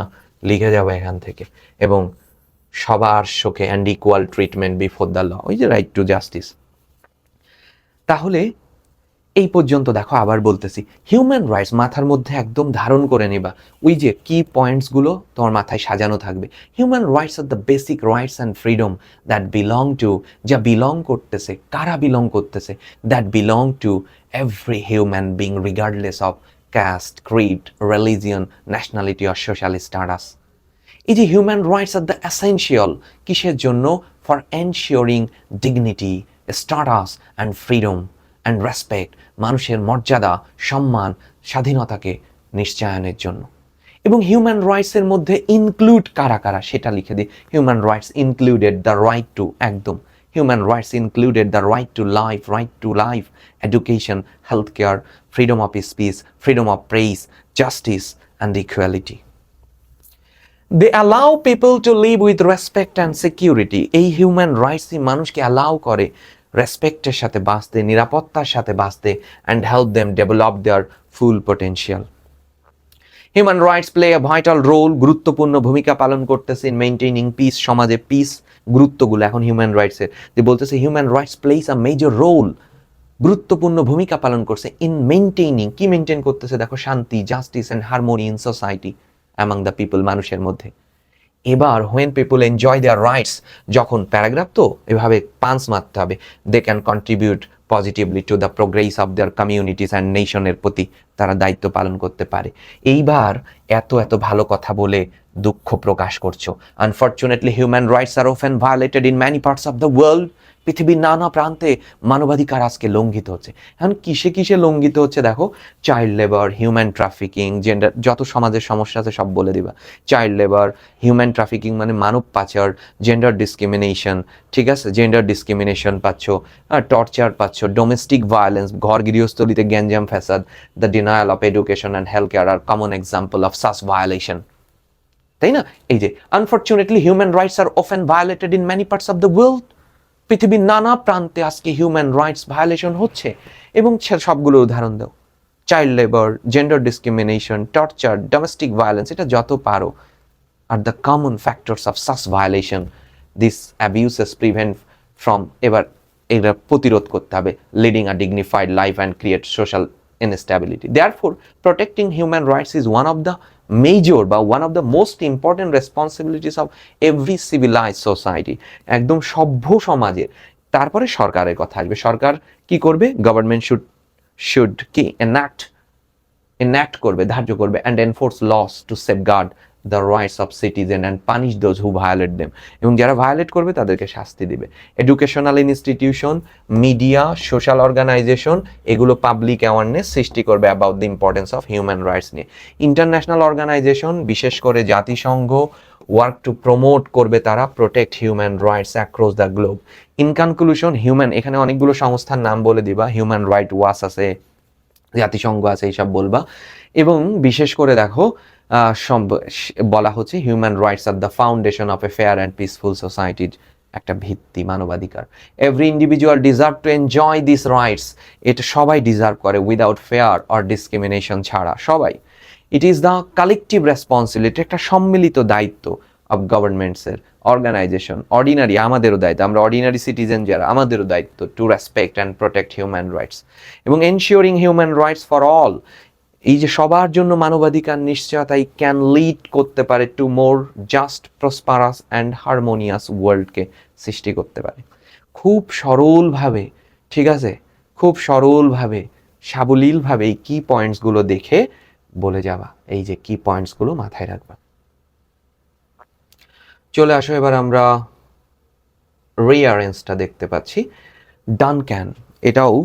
লিখে যাবো এখান থেকে। এবং সবার শোকে and equal treatment before the law, ওই যে রাইট টু জাস্টিস। তাহলে এই পর্যন্ত দেখো, আবার বলতেছি, হিউম্যান রাইটস মাথার মধ্যে একদম ধারণ করে নিবা, ওই যে কি পয়েন্টসগুলো তোমার মাথায় সাজানো থাকবে। Human rights are the basic rights and freedom that belong to, যা বিলং করতেছে, কারা বিলং করতেছে, that belong to every human being regardless of caste, creed, religion, nationality or social status. এই যে human rights are the essential, কিসের জন্য, for ensuring dignity, status and freedom and respect, মানুষের মর্যাদা, সম্মান, স্বাধীনতাকে নিশ্চয়নের জন্য। এবং হিউম্যান রাইটসের মধ্যে ইনক্লুড কারা কারা সেটা লিখে দিই, human rights included the right to, একদম, human rights included the right to life, education, health care, freedom of speech, freedom of press, justice and equality. They allow people to live with respect and security. এই human রাইটসই মানুষকে allow করে রেসপেক্টের সাথে বাঁচতে, নিরাপত্তার সাথে বাঁচতে, and help them develop their full potential. Human rights play a vital role, গুরুত্বপূর্ণ ভূমিকা পালন করতেছে ইন মেইনটেইনিং পিস, সমাজে পিস, গুরুত্বগুলো এখন হিউম্যান রাইটসের যে বলতেছে, human rights plays a major role, গুরুত্বপূর্ণ ভূমিকা পালন করছে ইন মেইনটেইনিং, কি মেইনটেইন করতেছে দেখো, শান্তি, justice and harmony in society, among the people, মানুষের মধ্যে। এবার when people enjoy their rights, যখন প্যারাগ্রাফ তো এভাবে পাঁচ মারতে হবে, they can contribute positively to the progress of their communities and নেশনের প্রতি তারা দায়িত্ব পালন করতে পারে। এইবার এত ভালো কথা বলে দুঃখ প্রকাশ করছো, unfortunately human rights are often violated in many parts of the world, পৃথিবীর নানা প্রান্তে মানবাধিকার আজকে লঙ্ঘিত হচ্ছে। এখন কিসে লঙ্ঘিত হচ্ছে দেখো, child labour, human trafficking, gender, যত সমাজের সমস্যা আছে সব বলে দিবা। চাইল্ড লেবার, হিউম্যান ট্রাফিকিং মানে মানব পাচার, জেন্ডার ডিসক্রিমিনেশন, ঠিক আছে, জেন্ডার ডিসক্রিমিনেশন পাচ্ছ, টর্চার পাচ্ছ, ডোমেস্টিক ভায়োলেন্স, ঘর গৃহস্থলিতে গ্যাঞ্জাম ফ্যাসাদ, the denial of education and health care are common example of such violation. তাই না? এই যে unfortunately human rights are often violated in many parts of the world, পৃথিবীর নানা প্রান্তে আজকে হিউম্যান রাইটস ভায়োলেশন হচ্ছে। এবং সবগুলো উদাহরণ দাও, child labour, gender discrimination, torture, domestic violence, এটা যত পারো are the common factors of such violation, this abuses prevent from, এবার এগুলো প্রতিরোধ করতে হবে, leading a dignified life and create social instability. Therefore, protecting human rights is one of the major বা one of the most important responsibilities of every civilized society. একদম সভ্য সমাজের। তারপরে সরকারের কথা আসবে। সরকার কি করবে? গভর্নমেন্ট শুড কি enact করবে, ধার্য করবে and enforce laws to safeguard the rights of citizen and punish those who violate them. এবং যারা ভায়োলেট করবে তাদেরকে শাস্তি দিবে। Educational institution, media, social organization, এগুলো পাবলিক অ্যাওয়ারনেস সৃষ্টি করবে about the importance of human rights নিয়ে। ইন্টারন্যাশনাল অর্গানাইজেশন, বিশেষ করে জাতিসংঘ, ওয়ার্ক টু প্রমোট করবে তারা protect human rights across the globe. In conclusion, human, এখানে অনেকগুলো সংস্থার নাম বলে দিবা, হিউম্যান রাইট ওয়াচ আছে, জাতিসংঘ আছে, এইসব বলবা। এবং বিশেষ করে দেখো বলা হচ্ছে human rights are the foundation of a fair and peaceful society একটা ভিত্তি মানবাধিকার। Every individual deserve to enjoy this rights, এটা সবাই ডিজার্ভ করে উইদাউট ফেয়ার অর ডিসক্রিমিনেশন ছাড়া, সবাই। It is the collective responsibility, একটা সম্মিলিত দায়িত্ব অফ গভর্নমেন্টসের, অর্গানাইজেশন, অর্ডিনারি, আমাদেরও দায়িত্ব, আমরা অর্ডিনারি সিটিজেন যারা, আমাদেরও দায়িত্ব to respect and protect human rights এবং ensuring human rights for all. এই যে সবার জন্য মানবাধিকার নিশ্চয়তা ক্যান লিড করতে পারে to more just, prosperous and harmonious ওয়ার্ল্ডকে সৃষ্টি করতে পারে। খুব সরলভাবে, ঠিক আছে, খুব সরলভাবে, সাবলীলভাবে এই কি পয়েন্টসগুলো দেখে বলে যাবা, এই যে কি পয়েন্টসগুলো মাথায় রাখবা। চলে আসো এবার আমরা রিয়ারেন্সটা দেখতে পাচ্ছি। ডানক্যান, এটাও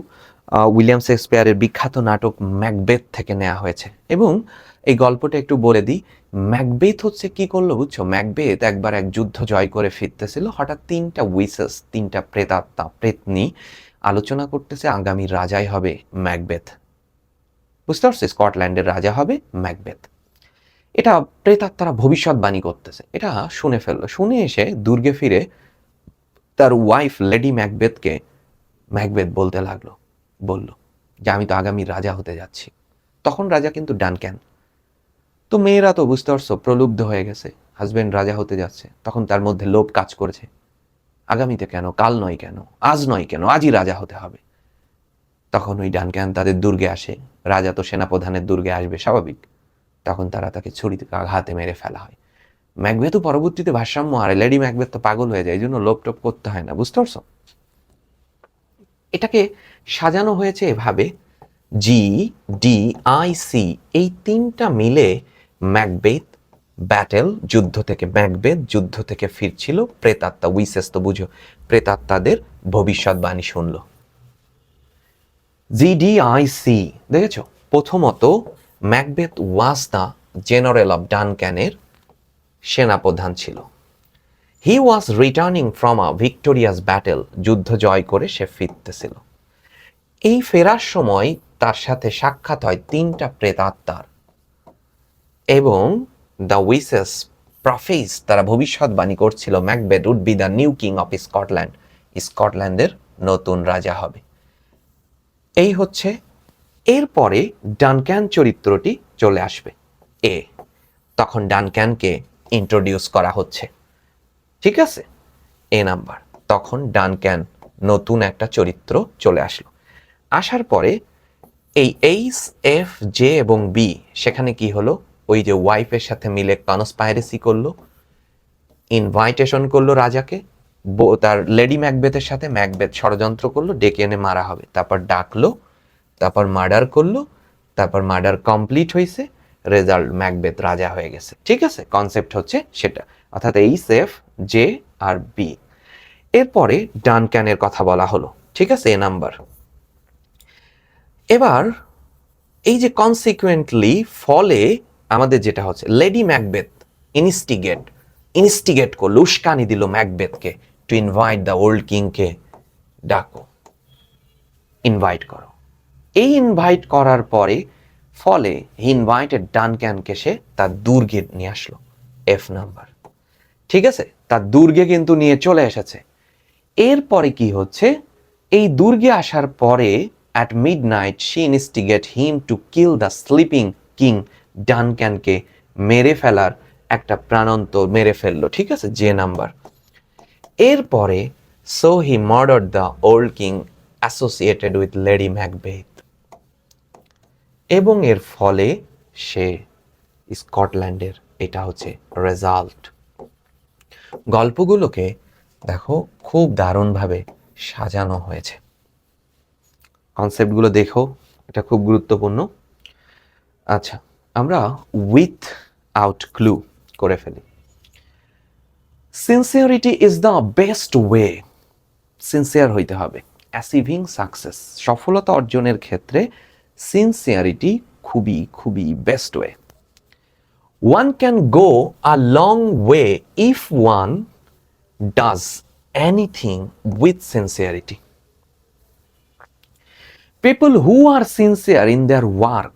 উইলিয়াম শেক্সপিয়ারের বিখ্যাত নাটক ম্যাকবেথ থেকে নেওয়া হয়েছে। এবং এই গল্পটা একটু বলে দিই, ম্যাকবেথ হচ্ছে কি করলো বুঝছো, ম্যাকবেথ একবার এক যুদ্ধ জয় করে ফিরতেছিল, হঠাৎ তিনটা উইসেস, তিনটা প্রেতাত্মা, প্রেতনি আলোচনা করতেছে আগামী রাজাই হবে ম্যাকবেথ। বুঝতে পারছি, স্কটল্যান্ডের রাজা হবে ম্যাকবেথ। এটা প্রেতাত্মারা ভবিষ্যৎবাণী করতেছে, এটা শুনে ফেললো। শুনে এসে দুর্গে ফিরে তার ওয়াইফ লেডি ম্যাকবেথকে ম্যাকবেথ বলতে লাগলো, বলল যে আমি তো আগামী রাজা হতে যাচ্ছি। তখন রাজা কিন্তু ডানক্যান। তো মেয়েরা তো বুঝতে পারছো প্রলুব্ধ হয়ে গেছে, হাজবেন্ড রাজা হতে যাচ্ছে, তখন তার মধ্যে লোভ কাজ করেছে, আগামীতে কেন, কাল নয় কেন, আজ নয় কেন, আজই রাজা হতে হবে। তখন ওই ডানক্যান তাদের দুর্গে আসে, রাজা তো সেনাপ্রধানের দুর্গে আসবে স্বাভাবিক, তখন তারা তাকে ছুরিতে আঘাতে মেরে ফেলা হয়। ম্যাকবেথও পরবর্তীতে ভারসাম্য হারে, লেডি ম্যাকবেথ তো পাগল হয়ে যায়, এই জন্য লোভ টোপ করতে হয় না, বুঝতে পারছো। এটাকে সাজানো হয়েছে এভাবে, জি ডি আই সি, এই তিনটা মিলে ম্যাকবেথ ব্যাটেল, যুদ্ধ থেকে, ম্যাকবেথ যুদ্ধ থেকে ফিরছিল, প্রেতাত্মা, উইসেস তো বুঝো, প্রেতাত্মাদের ভবিষ্যৎবাণী শুনল। জিডিআইসি, দেখেছো, প্রথমত Macbeth was the general of ডানক্যানের সেনাপ্রধান ছিল। He was returning from a victorious battle, যুদ্ধ জয় করে সে ফিরতেছিল। এই ফেরার সময় তার সাথে সাক্ষাৎ হয় তিনটা প্রেতাত্মার, এবং দ্য উইসেস প্রফেস, তারা ভবিষ্যৎবাণী করছিল Macbeth would be the new king of Scotland, স্কটল্যান্ডের নতুন রাজা হবে। এই হচ্ছে, এরপরে ডানক্যান চরিত্রটি চলে আসবে এ, তখন ডানক্যানকে ইন্ট্রোডিউস করা হচ্ছে, ঠিক আছে, এ নাম্বার। তখন ডানক্যান নতুন একটা চরিত্র চলে আসলো। আসার পরে এই এইচ, এফ, জে এবং বি, সেখানে কি হলো, ওই যে ওয়াইফের সাথে মিলে কনস্পাইরেসি করলো, ইনভাইটেশন করলো রাজাকে, তার লেডি ম্যাকবেথের সাথে ম্যাকবেথ ষড়যন্ত্র করলো, ডেকে এনে মারা হবে, তারপর ডাকলো, তারপর মার্ডার করলো, তারপর মার্ডার কমপ্লিট হয়েছে, রেজাল্ট ম্যাকবেথ রাজা হয়ে গেছে, ঠিক আছে। কনসেপ্ট হচ্ছে সেটা, অর্থাৎ H, F, J R B. এরপরে ডানক্যানের কথা বলা হলো, ঠিক আছে, এ নাম্বার। এবার এই যে কনসিকুয়েন্টলি ফলে আমাদের যেটা হচ্ছে, লেডি ম্যাকবেথ ইনস্টিগেট করলো, উস্কানি দিল ম্যাকবেথকে, টু ইনভাইট দ্য ওল্ড কিংকে, ডাকো, ইনভাইট করো। এই ইনভাইট করার পরে ফলে হি ইনভাইটেড ডানক্যানকে, সে তার দুর্গে নিয়ে আসলো, এফ নাম্বার, ঠিক আছে, তার দুর্গে কিন্তু নিয়ে চলে এসেছে। এরপরে কি হচ্ছে, এই দুর্গে আসার পরে at midnight she instigate him to kill the sleeping king, ডানক্যানকে মেরে ফেলার একটা প্রাণান্ত মেরে ফেললো, ঠিক আছে, যে নাম্বার। এরপরে so he murdered the old king associated with lady Macbeth, এবং এর ফলে সে স্কটল্যান্ডের, এটা হচ্ছে রেজাল্ট। গল্পগুলোকে দেখো খুব দারুণভাবে সাজানো হয়েছে, কনসেপ্টগুলো দেখো, এটা খুব গুরুত্বপূর্ণ। আচ্ছা, আমরা উইথ আউট ক্লু করে ফেলি। Sincerity is the best way, sincere হইতে হবে। অ্যাচিভিং সাকসেস, সফলতা অর্জনের ক্ষেত্রে সিনসিয়ারিটি খুবই খুবই best way. One can go a long way if one does anything with sincerity. People who are sincere in their work,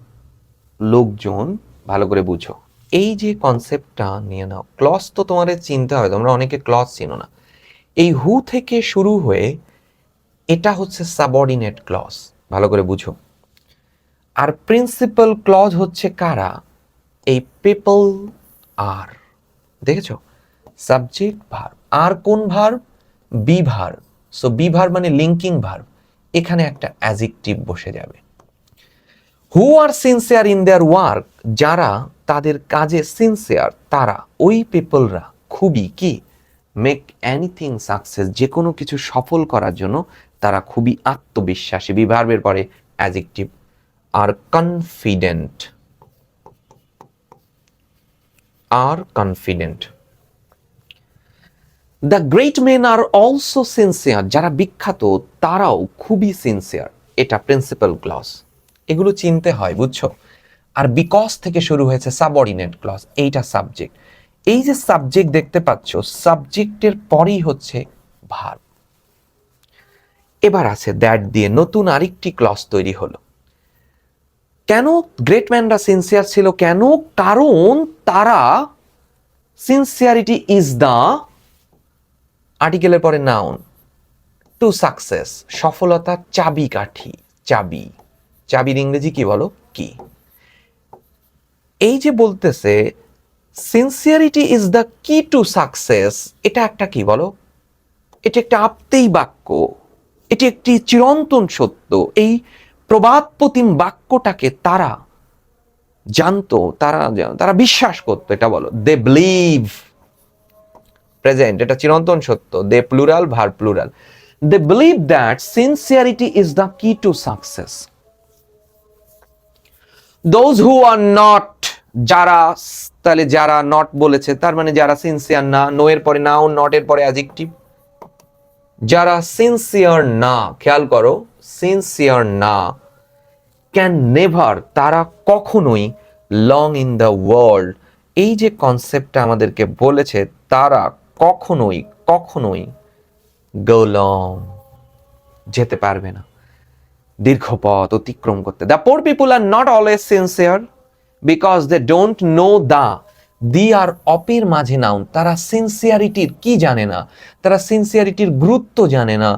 লোকজন, ভালো করে বুঝো, এই যে কনসেপ্টটা নিয়ে নাও। ক্লজ তো তোমাদের চিনতে হবে, তোমরা অনেকে ক্লজ চিনো না। এই হু থেকে শুরু হয়ে এটা হচ্ছে সাবঅর্ডিনেট ক্লজ, ভালো করে বুঝো। আর প্রিন্সিপাল ক্লজ হচ্ছে কারা? এই পিপল আর, দেখেছো? সাবজেক্ট ভার্ব, আর কোন verb? Be verb. So be verb মানে লিঙ্কিং ভার্ব, এখানে একটা অ্যাডজেক্টিভ বসে যাবে। হু are sincere in their work, যারা তাদের কাজে সিনসিয়ার, তারা, ওই পিপলরা খুবই কি? মেক এনিথিং সাকসেস, যে কোনো কিছু সফল করার জন্য তারা খুবই আত্মবিশ্বাসী। বি ভার্বের পরে adjective. Are confident, are confident. The great men are also sincere, যারা বিখ্যাত তারাও খুবই সিনসিয়ার, এটা প্রিন্সিপাল ক্লজ। এগুলো চিনতে হয়, বুঝছো? আর বিকজ থেকে শুরু হয়েছে সাবঅর্ডিনেট ক্লজ, এইটা সাবজেক্ট। এই যে সাবজেক্ট দেখতে পাচ্ছ, সাবজেক্টের পরেই হচ্ছে ভার্ব। এবার আছে দ্যাট দিয়ে নতুন আরেকটি ক্লজ তৈরি হলো। কেন গ্রেট ম্যানরা সিনসিয়ার ছিল? কেন? কারণ তারা, সিনসিয়ারিটি ইজ দ্য, আর্টিকেলের পরে নাউন, টু সাকসেস, সফলতার চাবিকাঠি। চাবি, চাবির ইংরেজি কি বলো? কি। এই যে বলতেছে sincerity is the key to success, এটা একটা কি বলো? এটা একটা আপ্তেই বাক্য, এটি একটি চিরন্তন সত্য। এই প্রবাদপ্রতিম বাক্যটাকে তারা জানতো, তারা বিশ্বাস করতো, এটা বলো। দে বিলিভ, প্রেজেন্ট, এটা চিরন্তন সত্য। They plural, verb plural. They believe that sincerity is the key to success. Those who are not, যারা, তাহলে যারা নট বলেছে তার মানে যারা সিনসিয়ার না। নো এর পরে নাউন, নট এর পরে অ্যাডজেক্টিভ। যারা সিনসিয়ার না, খেয়াল করো, সিনসিয়ার না, ক্যান নেভার, তারা কখনোই, লং ইন দ্য ওয়ার্ল্ড, এই যে কনসেপ্টটা আমাদেরকে বলেছে, তারা কখনোই কখনোই গো লং, যেতে পারবে না, দীর্ঘ পথ অতিক্রম করতে। The poor people are not always sincere because they don't know the, the আর অপের মাঝে নাউন, তারা সিনসিয়ারিটির কি জানে না? তারা সিনসিয়ারিটির গুরুত্ব জানে না।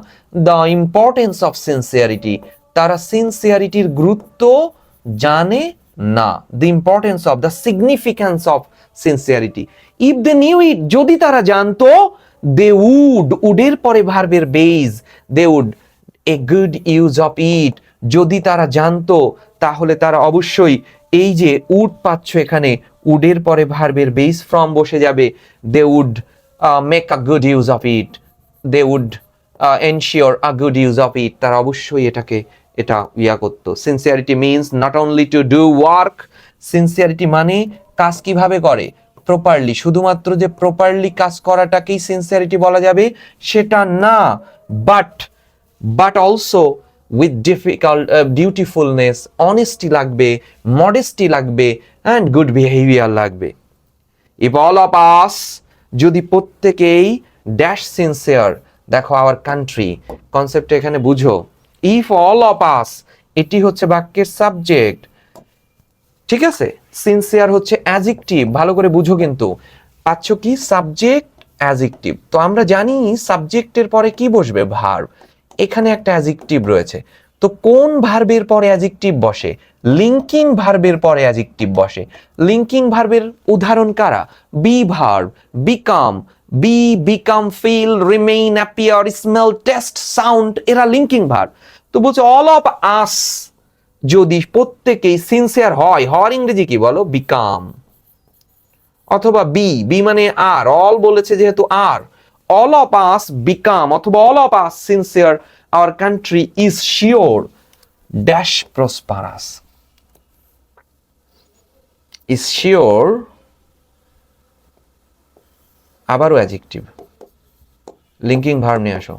দ্য ইম্পর্টেন্স অফ সিনসিয়ারিটি, তারা সিনসিয়ারিটির গুরুত্ব জানে না। The importance of, the significance of sincerity. If they knew it, যদি তারা জানতো, দে উড, উডের পরে ভার্বের base, they would a good use of it, যদি তারা জানতো তাহলে তারা অবশ্যই, এই যে উড পাচ্ছ এখানে, উডের পরে ভার্বের বেস ফর্ম বসে যাবে। They would make a good use of it, they would ensure a good use of it, তারা অবশ্যই এটাকে, এটা ইয়া করতো। Sincerity means not only to do work, sincerity মানে কাজ কিভাবে করে? প্রপারলি। শুধুমাত্র যে প্রপারলি কাজ করাটাকেই সিনসিয়ারিটি বলা যাবে সেটা না, বাট অলসো উইথ ডিউটিফুলনেস, অনেস্টি লাগবে, মডেস্টি লাগবে, অ্যান্ড গুড বিহেভিয়ার লাগবে। ইফ অল অফ আস, যদি প্রত্যেকেই ড্যাশ সিনসিয়ার, দেখো আওয়ার কান্ট্রি কনসেপ্ট এখানে বুঝো। ইফ অল অফ আস, এটি হচ্ছে বাক্যের সাবজেক্ট, ঠিক আছে? সিনসিয়ার হচ্ছে অ্যাডজেক্টিভ, ভালো করে বুঝো কিন্তু। পাচ্ছ কি? Subject, adjective. তো আমরা জানি সাবজেক্টের পরে কি বসবে? ভার্ব। এখানে একটা অ্যাডজেক্টিভ রয়েছে, তো কোন ভার্বের পরে অ্যাডজেক্টিভ বসে? লিঙ্কিং ভার্বের পরে অ্যাডজেক্টিভ বসে। লিঙ্কিং ভার্বের উদাহরণ কারা? Be verb, become, be, become, feel, remain, appear, smell, taste, sound, এরা লিঙ্কিং ভার্ব। তো বলছে অল অফ আস, যদি প্রত্যেকেই সিনসিয়ার হয়, হওয়ার ইংরেজি কি বলো? বিকাম। অথবা বি, বি মানে আর, অল বলেছে যেহেতু আর, অল অফ আস বিকাম, অথবা all of us sincere, our country is sure dash prosperous. Is sure, আবারও অ্যাডজেক্টিভ, লিঙ্কিং ভার্ব নিয়ে আসো।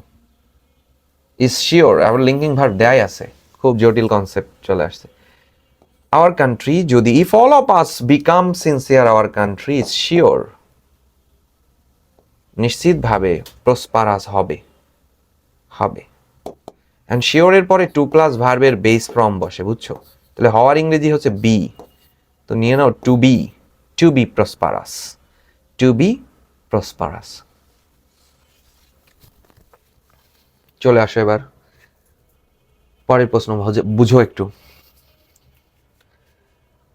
ইজ শিওর, আবার লিঙ্কিং ভার্ব দেয় আছে, খুব জটিল কনসেপ্ট চলে আসছে। আওয়ার কান্ট্রি, যদি if all of us become sincere, our country is sure, নিশ্চিতভাবে প্রসপারাস হবে, হবে। অ্যান্ড শিওরের পরে টু প্লাস ভার্বের বেস ফর্ম বসে, বুঝছো? তাহলে হওয়ার ইংরেজি হচ্ছে বি, তো নিয়ে নাও to be prosperous, to be prosperous. চলে আসো এবার পরের প্রশ্ন, বুঝো একটু।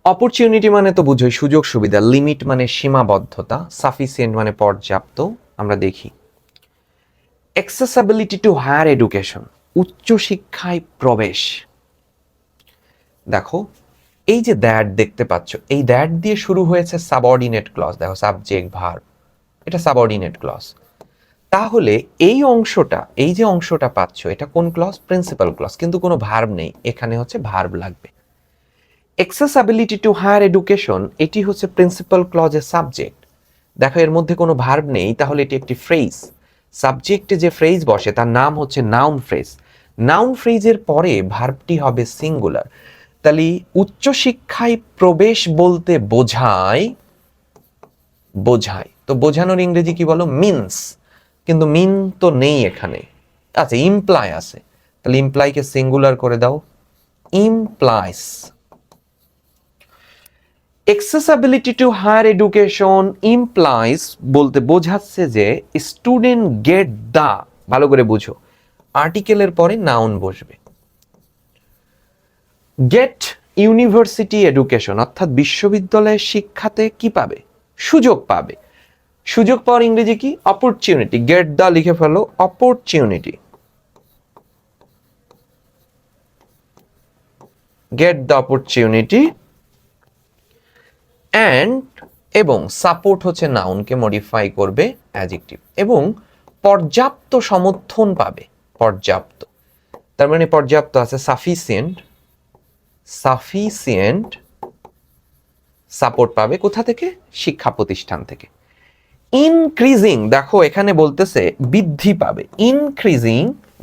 অপরচুনিটি মানে তো বুঝোই সুযোগ সুবিধা, লিমিট মানে সীমাবদ্ধতা, সাফিসিয়েন্ট মানে পর্যাপ্ত। আমরা দেখি অ্যাক্সেসিবিলিটি টু হায়ার এডুকেশন, উচ্চ শিক্ষায় প্রবেশ। দেখো এই যে দ্যাট দেখতে পাচ্ছ, এই দ্যাট দিয়ে শুরু হয়েছে সাবঅর্ডিনেট ক্লজ, দেখো সাবজেক্ট ভার্ব, এটা সাবঅর্ডিনেট ক্লজ। তাহলে এই অংশটা, এই যে অংশটা পাচ্ছ, এটা কোন ক্লজ? প্রিন্সিপাল ক্লজ, কিন্তু কোনো ভার্ব নেই, এখানে হচ্ছে ভার্ব লাগবে। অ্যাক্সেসিবিলিটি টু হায়ার এডুকেশন, এটি হচ্ছে প্রিন্সিপাল ক্লজের সাবজেক্ট। দেখো এর মধ্যে কোনো ভার্ব নেই, তাহলে এটি একটি ফ্রেজ। সাবজেক্টে যে ফ্রেজ বসে তার নাম হচ্ছে নাউন ফ্রেজ। নাউন ফ্রেজের পরে ভার্বটি হবে সিঙ্গুলার। তাহলে উচ্চশিক্ষায় প্রবেশ বলতে বোঝায়, তো বোঝানোর ইংরেজি কি বলো? মিনস। কিন্তু মিন তো নেই এখানে, আচ্ছা ইমপ্লাই আছে, তাহলে ইমপ্লাইকে সিঙ্গুলার করে দাও, implies. Accessibility to higher education implies বলতে বোঝাচ্ছে যে স্টুডেন্ট গেট দা, ভালো করে বুঝো, আর্টিকেলের পরে নাউন বসবে। গেট ইউনিভার্সিটি এডুকেশন অর্থাৎ বিশ্ববিদ্যালয়ের শিক্ষাতে কি পাবে? সুযোগ পাবে। সুযোগ পাওয়ার ইংরেজি কি? অপরচুনিটি। গেট দা লিখে ফেলো, opportunity, get the opportunity. And এবং সাপোর্ট হচ্ছে নাউনকে মডিফাই করবে অ্যাডজেক্টিভ, এবং পর্যাপ্ত সমর্থন পাবে, পর্যাপ্ত, তার মানে পর্যাপ্ত আছে সাফিসিয়েন্ট, সাফিসিয়েন্ট সাপোর্ট পাবে কোথা থেকে? শিক্ষা প্রতিষ্ঠান থেকে। ইনক্রিজিং, দেখো এখানে বলতেছে বৃদ্ধি পাবে, increasing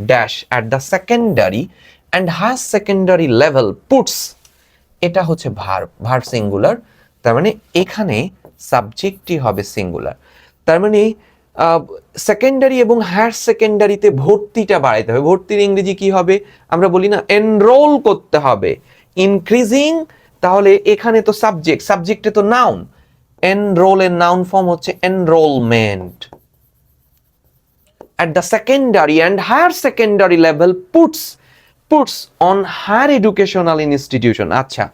dash at the secondary and higher secondary level puts, এটা হচ্ছে ভার্ব, ভার্ব সিঙ্গুলার, তার মানে এখানে সাবজেক্টটি হবে সিঙ্গুলার। তার মানে সেকেন্ডারি এবং হায়ার সেকেন্ডারিতে ভর্তিটা বাড়াইতে হবে। ভর্তির ইংরেজি কি হবে? আমরা বলি না এনরোল করতে হবে, ইনক্রিজিং। তাহলে এখানে তো সাবজেক্ট, সাবজেক্টে তো নাউন, এনরোল এর নাউন ফর্ম হচ্ছে enrolment. at the secondary and higher secondary level puts on higher educational institution। আচ্ছা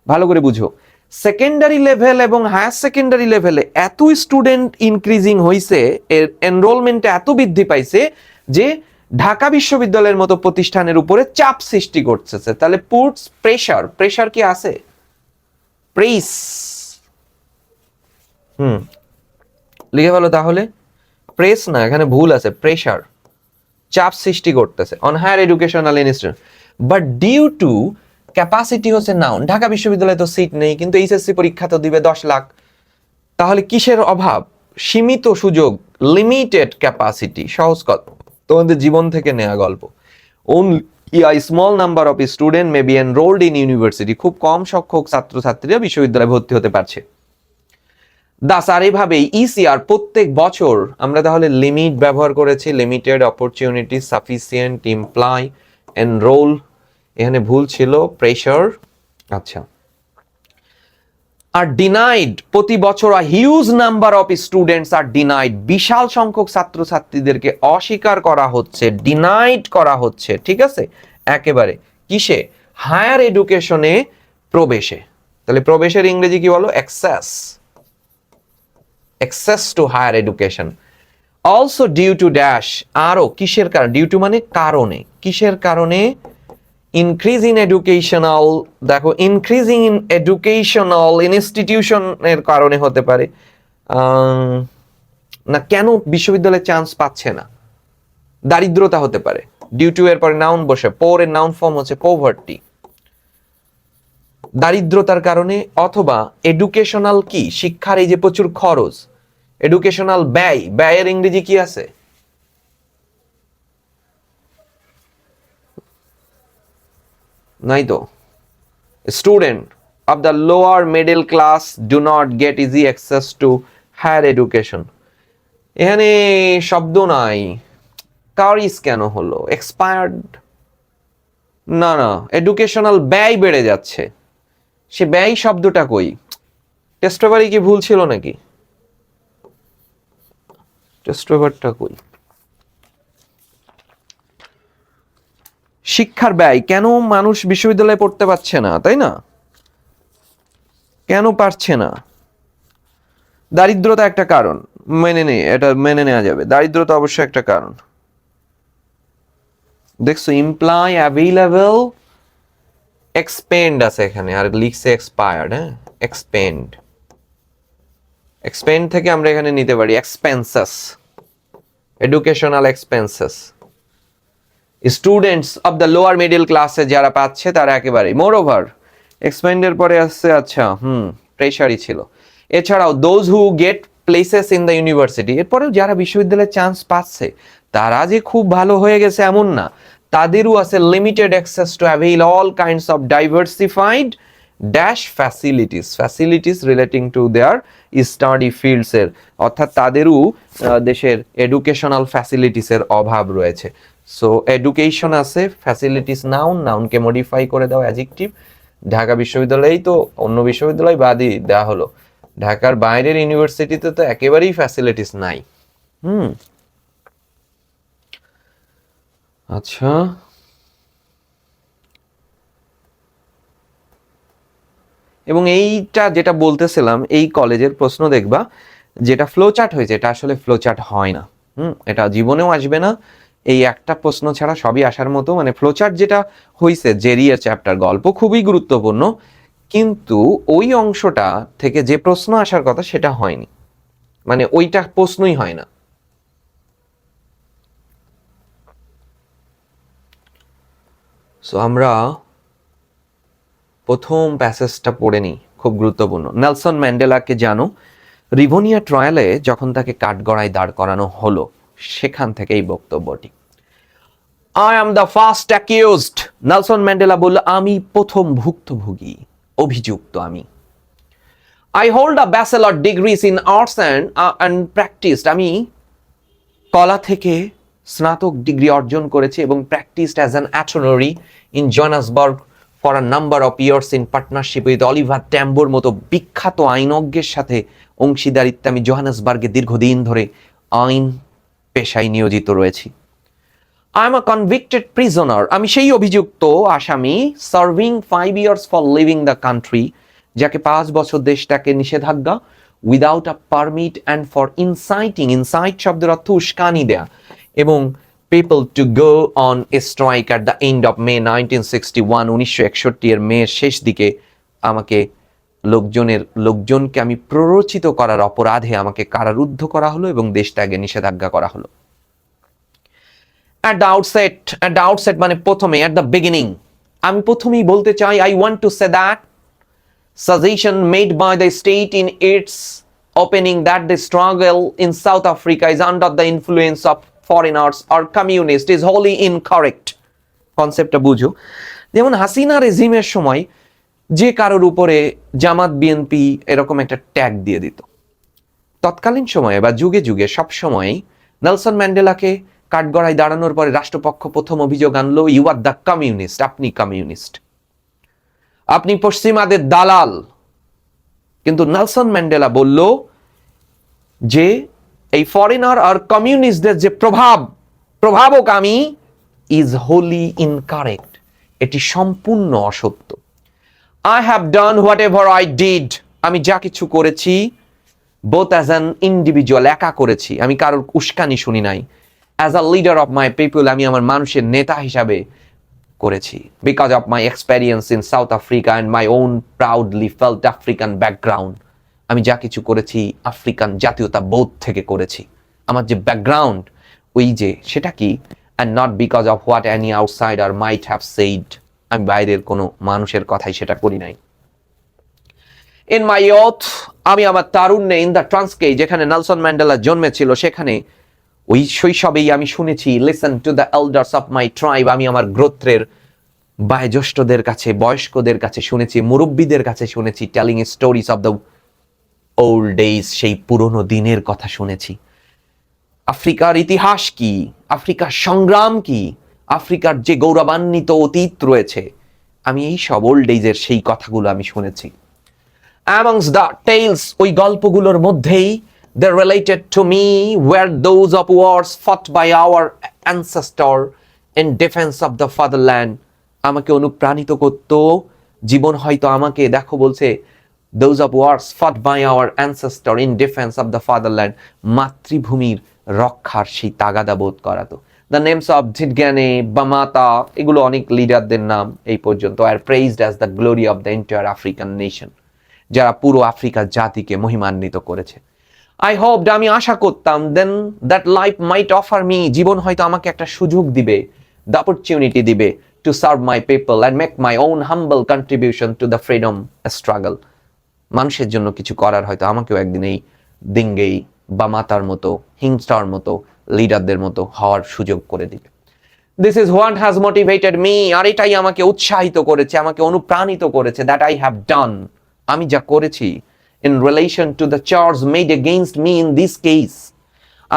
ভালো করে বুঝো, সেকেন্ডারি লেভেল এবং হায়ার সেকেন্ডারি লেভেলে এত স্টুডেন্ট ইনক্রিজিং হইছে, এর এনরোলমেন্টে এত বৃদ্ধি পাইছে যে ঢাকা বিশ্ববিদ্যালয়ের মতো প্রতিষ্ঠানের উপরে চাপ সৃষ্টি করছে। তাহলে পুটস প্রেশার, প্রেশার কি আছে? প্রেস, লিখে ফেলো তাহলে, প্রেস না, এখানে ভুল আছে, প্রেশার, চাপ সৃষ্টি করতেছে on higher educational institution. But due to capacity হচ্ছে নাউন, ঢাকা বিশ্ববিদ্যালয়ে তো সিট নেই, কিন্তু এইচএসসি পরীক্ষা তো দিবে 10 লাখ, তাহলে কিসের অভাব? সীমিত সুযোগ, লিমিটেড ক্যাপাসিটি। সহজ কথা, তোমাদের জীবন থেকে নেওয়া গল্প। only a small number of students may be enrolled in university, খুব কম সংখ্যক ছাত্রছাত্রীরা বিশ্ববিদ্যালয়ে ভর্তি হতে পারছে। দাস, আর এইভাবেই ইসিআর প্রত্যেক বছর আমরা তাহলে লিমিট ব্যবহার করেছি, limited, opportunity, sufficient, imply, enrol, এখানে ভুল ছিল, প্রেশার। আচ্ছা, আর ডিনাইড, প্রতি বছর a huge number of students are denied, বিশাল সংখ্যক ছাত্রছাত্রীদেরকে অস্বীকার করা হচ্ছে, ডিনাইড করা হচ্ছে, ঠিক আছে, একেবারে কিসে? হায়ার এডুকেশনে প্রবেশে। তাহলে প্রবেশের ইংরেজি কি বলো? Access, access to higher education। also due to dash, আরো কিসের কারণে? due to মানে কারণে, কিসের কারণে? increase in educational, দেখো increasing in educational institution এর কারণে হতে পারে, না কেন বিশ্ববিদ্যালয়ে চান্স পাচ্ছে না? দারিদ্রতা হতে পারে, due to এর পরে নাউন বসে, poor এর নাউন ফর্ম হচ্ছে poverty, দারিদ্রতার কারণে। অথবা এডুকেশনাল কি? শিক্ষার এই যে প্রচুর খরচ, এডুকেশনাল ব্যয়, ব্যয়ের ইংরেজি কি আছে? নাই তো। Student of the lower middle class do not get easy access to higher education, এখানে শব্দ নাই, কারিস কেন হলো? এক্সপায়ার্ড, না না, এডুকেশনাল ব্যয় বেড়ে যাচ্ছে, সে ব্যয় শব্দটা কই? টেস্ট পেপারে কি ভুল ছিল নাকি? টেস্ট পেপারটা কই? শিক্ষার ব্যয়, কেন মানুষ বিশ্ববিদ্যালয়ে পড়তে পারছে না, তাই না? কেন পারছে না? দারিদ্রতা একটা কারণ, এটা মেনে নেওয়া যাবে, দারিদ্রতা অবশ্যই একটা কারণ। দেখছো ইমপ্লাই অ্যাভেলেবল, এক্সপেন্ড আছে এখানে, আর লিখছে এক্সপায়ার্ড। হ্যাঁ, এক্সপেন্ড, এক্সপেন্ড থেকে আমরা এখানে নিতে পারি expenses, educational expenses. Students of the lower middle ক্লাসে যারা পাচ্ছে তারা একেবারেই। মোর ওভার এক্সপেন্ডের পরে আসছে, আচ্ছা প্রেশারই ছিল। এছাড়াও those who gate places in the university, এরপরেও যারা বিশ্ববিদ্যালয়ে চান্স পাচ্ছে তারা যে খুব ভালো হয়ে গেছে এমন না, তাদেরও আছে limited access to avail all kinds of diversified dash facilities, facilities relating to their study fields এর, অর্থাৎ তাদেরও দেশের এডুকেশনাল ফ্যাসিলিটিসের অভাব রয়েছে। সো এডুকেশন আছে, ফ্যাসিলিটিস নাউন, নাউনকে মডিফাই করে দাও অ্যাডজেক্টিভ। ঢাকা বিশ্ববিদ্যালয়েই তো, অন্য বিশ্ববিদ্যালয় বাদই দেওয়া হলো, ঢাকার বাইরের ইউনিভার্সিটিতে তো একেবারেই ফ্যাসিলিটিস নাই। আচ্ছা, এবং এইটা যেটা বলতেছিলাম, এই কলেজের প্রশ্ন দেখবা যেটা ফ্লোচার্ট হয়েছে, এটা আসলে ফ্লোচার্ট হয় না। এটা জীবনেও আসবে না, এই একটা প্রশ্ন ছাড়া সবই আসার মতো। মানে ফ্লোচার্ট যেটা হয়েছে জেরিয়ার চ্যাপ্টার, গল্প খুবই গুরুত্বপূর্ণ, কিন্তু ওই অংশটা থেকে যে প্রশ্ন আসার কথা সেটা হয়নি, মানে ওইটা প্রশ্নই হয় না। সো আমরা প্রথম প্যাসেজটা পড়ে নিই, খুব গুরুত্বপূর্ণ। নেলসন ম্যান্ডেলাকে জানো, রিভোনিয়া ট্রায়ালে যখন তাকে কাঠগড়ায় দাঁড় করানো হলো, সেখান থেকে এই বক্তব্যটি। I am the first accused, Nelson Mandela বলল, আমি প্রথম ভুক্তভোগী, অভিযুক্ত আমি। I hold a bachelor degrees in arts and practised, আমি কলা থেকে স্নাতক ডিগ্রি অর্জন করেছি এবং practised as an attorney in Johannesburg for a number of years in partnership with Oliver ট্যাম্বোর মতো বিখ্যাত আইনজ্ঞের সাথে অংশীদারিত্বে আমি জোহানেসবার্গে দীর্ঘদিন ধরে আইন পেশায় নিয়োজিত রয়েছি। I am a convicted prisoner, আমি সেই অভিযুক্ত আসামি, serving 5 years for living the country, যাকে 5 বছর দেশটাকে নিষেধাজ্ঞা, without a permit and for inciting, insight শব্দের অর্থ উস্কানি দেয়া, এবং people to go on a strike at the end of May 1961, 1961 এর মেয়ের শেষ দিকে আমাকে লোকজনকে আমি প্ররোচিত করার অপরাধে আমাকে কারারুদ্ধ করা হলো এবং দেশ ত্যাগে নিষেধাজ্ঞা করা হলো। at the outset মানে প্রথমে, at the beginning, আমি প্রথমেই বলতে চাই, I want to say that suggestion made by the state in its opening that the struggle in South Africa is under the influence of foreigners or communists is wholly incorrect. কনসেপ্টটা বুঝো। যেমন হাসিনা রেজিমের সময় যে কারোর উপরে জামাত বিএনপি এরকম একটা tag দিয়ে দিত, তৎকালীন সময়ে বা যুগে যুগে সব সময় নেলসন ম্যান্ডেলাকে কাঠগড়ায় দাঁড়ানোর পরে রাষ্ট্রপক্ষ প্রথম অভিযোগ আনলো, ইউ আর দ্য কমিউনিস্ট, আপনি কমিউনিস্ট, আপনি পশ্চিমাদের দালাল। কিন্তু নেলসন ম্যান্ডেলা বলল যে এই ফরেনার আর কমিউনিস্টদের যে প্রভাবক আমি, ইজ হোলি ইনকারেক্ট, এটি সম্পূর্ণ অসত্য। I have done what ever I did, আমি যা কিছু করেছি বোথ অ্যাজ অ্যান ইন্ডিভিজুয়াল, একা করেছি, আমি কারোর উস্কানি শুনি নাই, as a leader of my people, আমি আমার মানুষের নেতা হিসাবে করেছি, because of my experience in South Africa and my own proudly felt African background, আমি যা কিছু করেছি আফ্রিকান জাতীয়তা বোধ থেকে করেছি, আমার যে ব্যাকগ্রাউন্ড ওই যে সেটা কি, and not because of what any outsider might have said, আমি বাইরের কোনো মানুষের কথাই সেটা করি নাই। ইন মাই ইয়থ, আমি আমার তারুণ্যে, ইন দ্য ট্রান্সকেই, যেখানে নেলসন ম্যান্ডেলা জন্মেছিল সেখানে ওই শৈশবেই আমি শুনেছি, listen to the elders of my tribe, আমি আমার গোত্রের বয়োজ্যেষ্ঠদের কাছে, বয়স্কদের কাছে শুনেছি, মুরব্বীদের কাছে শুনেছি, telling stories of the old days, সেই পুরনো দিনের কথা শুনেছি। আফ্রিকার ইতিহাস কি, আফ্রিকার সংগ্রাম কি, আফ্রিকার যে গৌরবান্বিত অতীত রয়েছে, আমি এই সব ওল্ড ডেজের সেই কথাগুলো আমি শুনেছি। Amongst the tales, ওই গল্পগুলোর মধ্যেই, they related to me were those of wars fought by our ancestor in defence of the fatherland, আমাকে অনুপ্রাণিত করত। জীবন হয়তো আমাকে, দেখো বলছে those of wars fought by our ancestor in defense of the fatherland, মাতৃভূমির রক্ষার সেই তাগাদা বোধ করাতো। দ্য নেমস অফ ঝিটগ্যানে, বামাতা, এগুলো অনেক লিডারদের নাম এই পর্যন্ত, are praised as the glory of the entire African nation, যারা পুরো আফ্রিকার জাতিকে মহিমান্বিত করেছে। আই হোপড, আমি আশা করতাম, then that life might offer me, জীবন হয়তো আমাকে একটা সুযোগ দিবে, দ্য অপরচুনিটি দিবে to serve my people and make my own humble contribution to the freedom struggle. মানুষের জন্য কিছু করার হয়তো আমাকেও একদিন এই দিঙ্গেই বা মাতার মতো, হিংস্টার মতো, লিডারদের মতো হওয়ার সুযোগ করে দিবে। This is what has motivated me, আর এটাই আমাকে উৎসাহিত করেছে, আমাকে অনুপ্রাণিত করেছে, দ্যাট আই হ্যাভ ডান, আমি যা করেছি, in relation to the charge made against me in this case,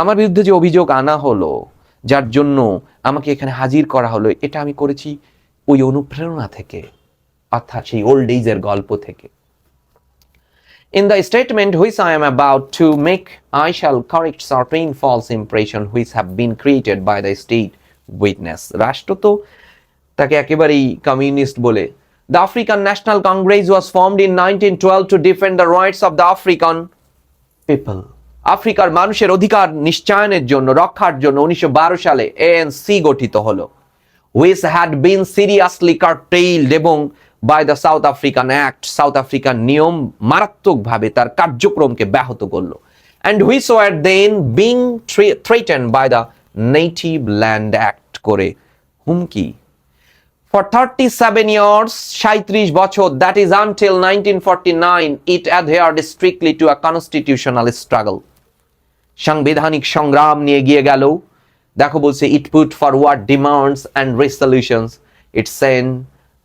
আমার বিরুদ্ধে যে অভিযোগ আনা হলো, যার জন্য আমাকে এখানে হাজির করা হলো, এটা আমি করেছি ওই অনুপ্রেরণা থেকে, অর্থাৎ সেই ওল্ড এজের গল্প থেকে। In the statement which I am about to make, I shall correct certain false impressions which have been created by the state witness. রাষ্ট্র তো তাকে একেবারেই কমিউনিস্ট বলে। The African National Congress was formed in 1912 to defend the rights of the African people. আফ্রিকার মানুষের অধিকার নিশ্চয়নের জন্য, রক্ষার জন্য 1912 সালে ANC গঠিত হলো, which had been seriously curtailed এবং by the South African Act, south African নিয়ম মারাত্মকভাবে তার কার্যক্রমকে ব্যাহত করলো, and which were then being threatened by the Native Land Act করে হুমকি। For 37 years, 37 বছর, that is until 1949, it adhered strictly to a constitutional struggle. সাংবিধানিক সংগ্রাম নিয়ে গিয়ে গেল। দেখো বলছে, it put forward demands and resolutions, it sent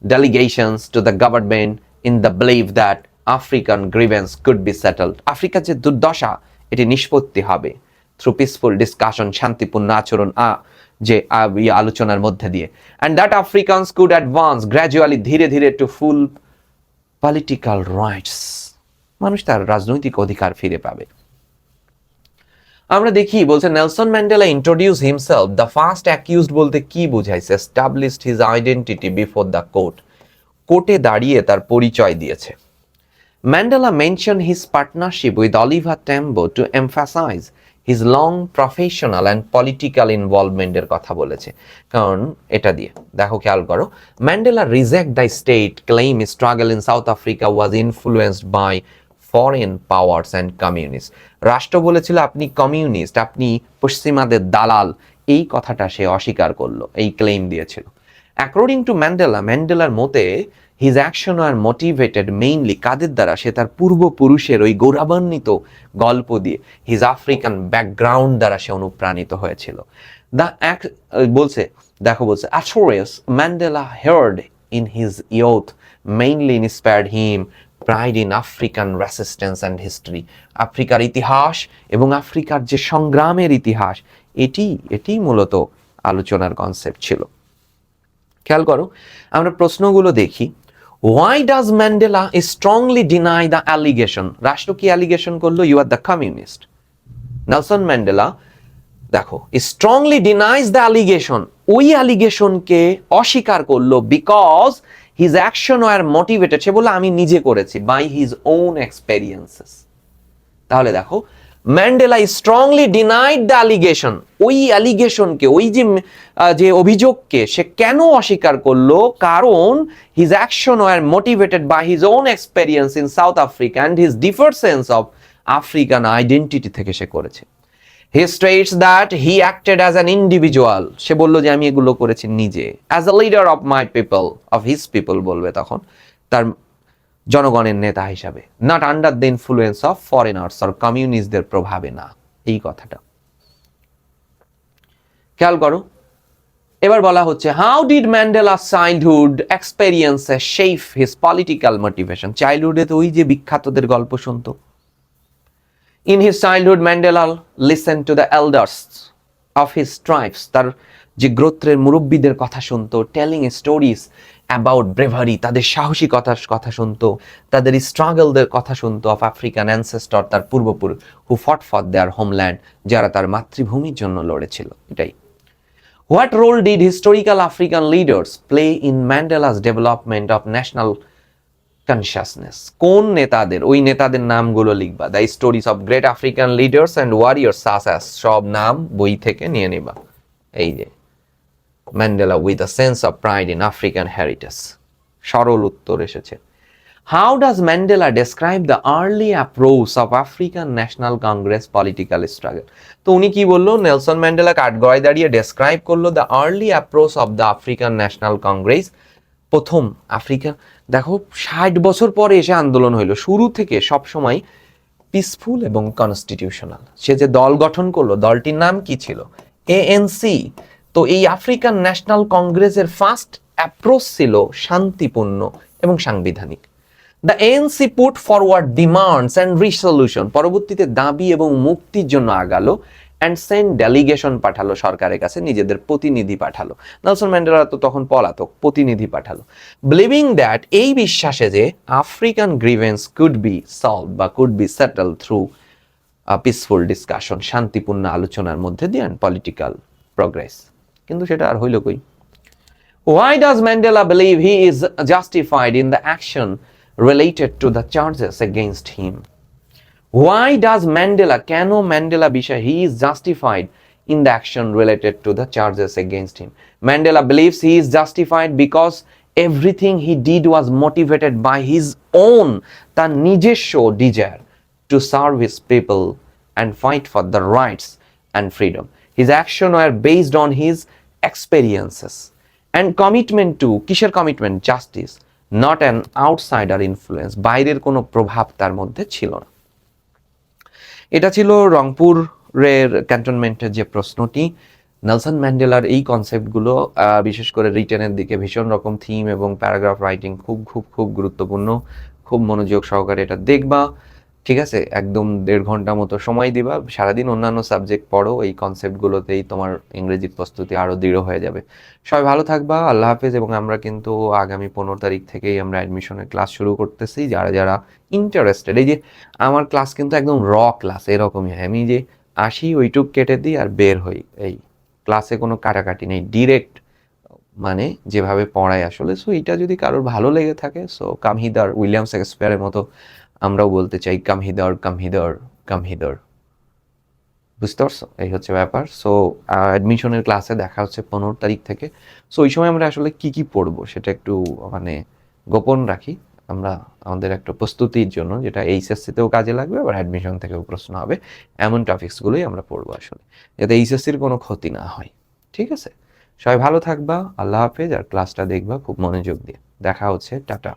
delegations to the government in the belief that African grievance could be settled. আফ্রিকার যে দুর্দশা, এটি নিষ্পত্তি হবে through peaceful discussion, শান্তিপূর্ণ আচরণ, যে আলোচনার মধ্যে দিয়ে, and that Africans could advance gradually, ধীরে ধীরে to full political rights, মানুষ তার রাজনৈতিক অধিকার ফিরে পাবে। আমরা দেখি বলছে, Nelson Mandela introduce himself, the first accused বলতে কি বোঝাইছে, established his identity before the court, কোর্টে দাঁড়িয়ে তার পরিচয় দিয়েছে। Mandela mention his partnership with Oliver Tambo to emphasise his long professional and political ইনভলভমেন্টের কথা বলেছে। কারণ এটা দিয়ে দেখো, খেয়াল করো, Mandela reject the state claim struggle in South Africa was influenced by foreign powers and communist. রাষ্ট্র বলেছিল আপনি কমিউনিস্ট, আপনি পশ্চিমাদের দালাল, এই কথাটা সে অস্বীকার করলো, এই ক্লেইম দিয়েছিল। অ্যাকর্ডিং টু ম্যান্ডেলা, ম্যান্ডেলার মতে হিজ অ্যাকশন আর মোটিভেটেড মেইনলি কাদের দ্বারা, সে তার পূর্বপুরুষের ওই গৌরবান্বিত গল্প দিয়ে, হিজ আফ্রিকান ব্যাকগ্রাউন্ড দ্বারা সে অনুপ্রাণিত হয়েছিল। বলছে, দেখো বলছে, Assurance Mandela heard in his youth mainly inspired him pride in African resistance and history. আফ্রিকার ইতিহাস এবং আফ্রিকার যে সংগ্রামের ইতিহাস, এটি মূলত আলোচনার কনসেপ্ট ছিল। খেয়াল করো, আমরা প্রশ্নগুলো দেখি। Why does Mandela strongly deny the allegation? রাষ্ট্র কি অ্যালিগেশন করলো? You are the communist. Nelson Mandela দেখো strongly denies the allegation, ওই অ্যালিগেশনকে অস্বীকার করলো, because his action were motivated, সে বললো আমি নিজে করেছি, by his own experiences। তাহলে দেখো, Mandela strongly denied the allegation, ওই অ্যালিগেশনকে, ওই যে অভিযোগকে সে কেন অস্বীকার করলো? কারণ his action were motivated by his own experience in South Africa and his deeper sense of African identity থেকে সে করেছে। He states that he acted as an individual, সে বললো যে আমি এগুলো করেছি নিজে, as a leader of my people, of his people বলবে তখন, তার জনগণের নেতা হিসাবে, not under the influence of foreigners or কমিউনিস্টদের প্রভাবে না, এই কথাটা খেয়াল করো। এবার বলা হচ্ছে, how did Mandela's childhood experiences shape his political motivation. চাইল্ডহুডে তো ওই যে বিখ্যাতদের গল্প শুনতো। In his childhood Mandela listen to the elders of his tribes, তার যে গোত্রের মুরব্বীদের কথা শুনতো, টেলিং স্টোরিজ অ্যাবাউট ব্রেভারি, তাদের সাহসিকতার কথা শুনতো, তাদের স্ট্রাগলদের কথা শুনতো, অফ আফ্রিকান অ্যানসেস্টর, তার পূর্বপুরুষ, হু ফট ফর দেয়ার হোমল্যান্ড, যারা তার মাতৃভূমির জন্য লড়েছিল। এটাই what role did historical African leaders play in Mandela's development of national consciousness? কোন নেতাদের, ওই নেতাদের নামগুলো লিখবা। The stories of great African leaders and warriors সাসাস, সব নাম বই থেকে নিয়ে নিবা। এই যে Mandela with a sense of pride in African heritage, সরল উত্তর এসেছে। How does Mandela describe the early approach of African National Congress political struggle? তো উনি কি বললো? নেলসন ম্যান্ডেলা কাঠগড়ায় দাঁড়িয়ে ডেসক্রাইব করলো the early approach of the African National Congress. প্রথম আফ্রিকা, দেখো 60 বছর পরে এসে আন্দোলন হইলো, শুরু থেকে সবসময় পিসফুল এবং কনস্টিটিউশনাল। সে যে দল গঠন করলো, দলটির নাম কি ছিল? ANC। তো এই আফ্রিকান ন্যাশনাল কংগ্রেসের ফার্স্ট অ্যাপ্রোচ ছিল শান্তিপূর্ণ এবং সাংবিধানিক। The ANC put forward demands and resolution, পরবর্তীতে দাবি এবং মুক্তির জন্য আগালো, অ্যান্ড সেন্ড ডেলিগেশন পাঠালো সরকারের কাছে, নিজেদের প্রতিনিধি পাঠালো। নেলসন ম্যান্ডেলা তো তখন পলাতক, প্রতিনিধি পাঠালো, বিলিভিং দ্যাট, এই বিশ্বাসে যে African grievance could be solve বা could be settle through peaceful discussion, শান্তিপূর্ণ আলোচনার মধ্যে দিয়ে, অ্যান্ড পলিটিক্যাল প্রোগ্রেস। কিন্তু সেটা আর হইল কই? Why does Mandela believe he is justified in the action related to the charges against him? Why does Mandela, কেন ম্যান্ডেলা বিষয় he is justified in the action related to the charges against him? Mandela believes he is justified because everything he did was motivated by his own, তার নিজস্ব desire to serve his people and fight for the rights and freedom. His action were based on his experiences and commitment to, কিসের commitment? Justice, not an outsider influence, বাইরের কোনো প্রভাব তার মধ্যে ছিল না। এটা ছিল রংপুরের ক্যান্টনমেন্টের যে প্রশ্নটি। নেলসন ম্যান্ডেলার এই কনসেপ্টগুলো বিশেষ করে রিটেনের দিকে ভীষণ রকম থিম এবং প্যারাগ্রাফ রাইটিং খুব খুব খুব গুরুত্বপূর্ণ। খুব মনোযোগ সহকারে এটা দেখবা, ঠিক আছে? একদম 1.5 ঘন্টা মতো সময় দিবা, সারাদিন অন্যান্য সাবজেক্ট পড়ো, এই কনসেপ্টগুলোতেই তোমার ইংরেজির প্রস্তুতি আরও দৃঢ় হয়ে যাবে। সবাই ভালো থাকবা, আল্লাহ হাফেজ। এবং আমরা কিন্তু আগামী 15 তারিখ থেকেই আমরা অ্যাডমিশনের ক্লাস শুরু করতেছি। যারা যারা ইন্টারেস্টেড, এই যে আমার ক্লাস কিন্তু একদম র ক্লাস, এরকমই হয়। আমি যে আসি, ওইটুক কেটে দিই আর বের হই, এই ক্লাসে কোনো কাটাকাটি নেই, ডিরেক্ট মানে যেভাবে পড়ায় আসলে। সো এটা যদি কারোর ভালো লেগে থাকে, সো কাম হিদার, উইলিয়াম শেক্সপিয়ারের মতো আমরাও বলতে চাই কাম হিদার, কাম হিদার, কাম হিদার। বুঝতে পারছো? এই হচ্ছে ব্যাপার। সো অ্যাডমিশনের ক্লাসে দেখা হচ্ছে 15 তারিখ থেকে। সো ওই সময় আমরা আসলে কি কি পড়বো সেটা একটু মানে গোপন রাখি আমরা, আমাদের একটা প্রস্তুতির জন্য, যেটা এইচএসসিতেও কাজে লাগবে, আবার অ্যাডমিশন থেকেও প্রশ্ন হবে। এমন টপিকসগুলোই আমরা পড়বো আসলে, যাতে এইচএসসির কোনো ক্ষতি না হয়। ঠিক আছে? সবাই ভালো থাকবা, আল্লাহ হাফেজ। আর ক্লাসটা দেখবা খুব মনোযোগ দিয়ে। দেখা হচ্ছে, টাটা।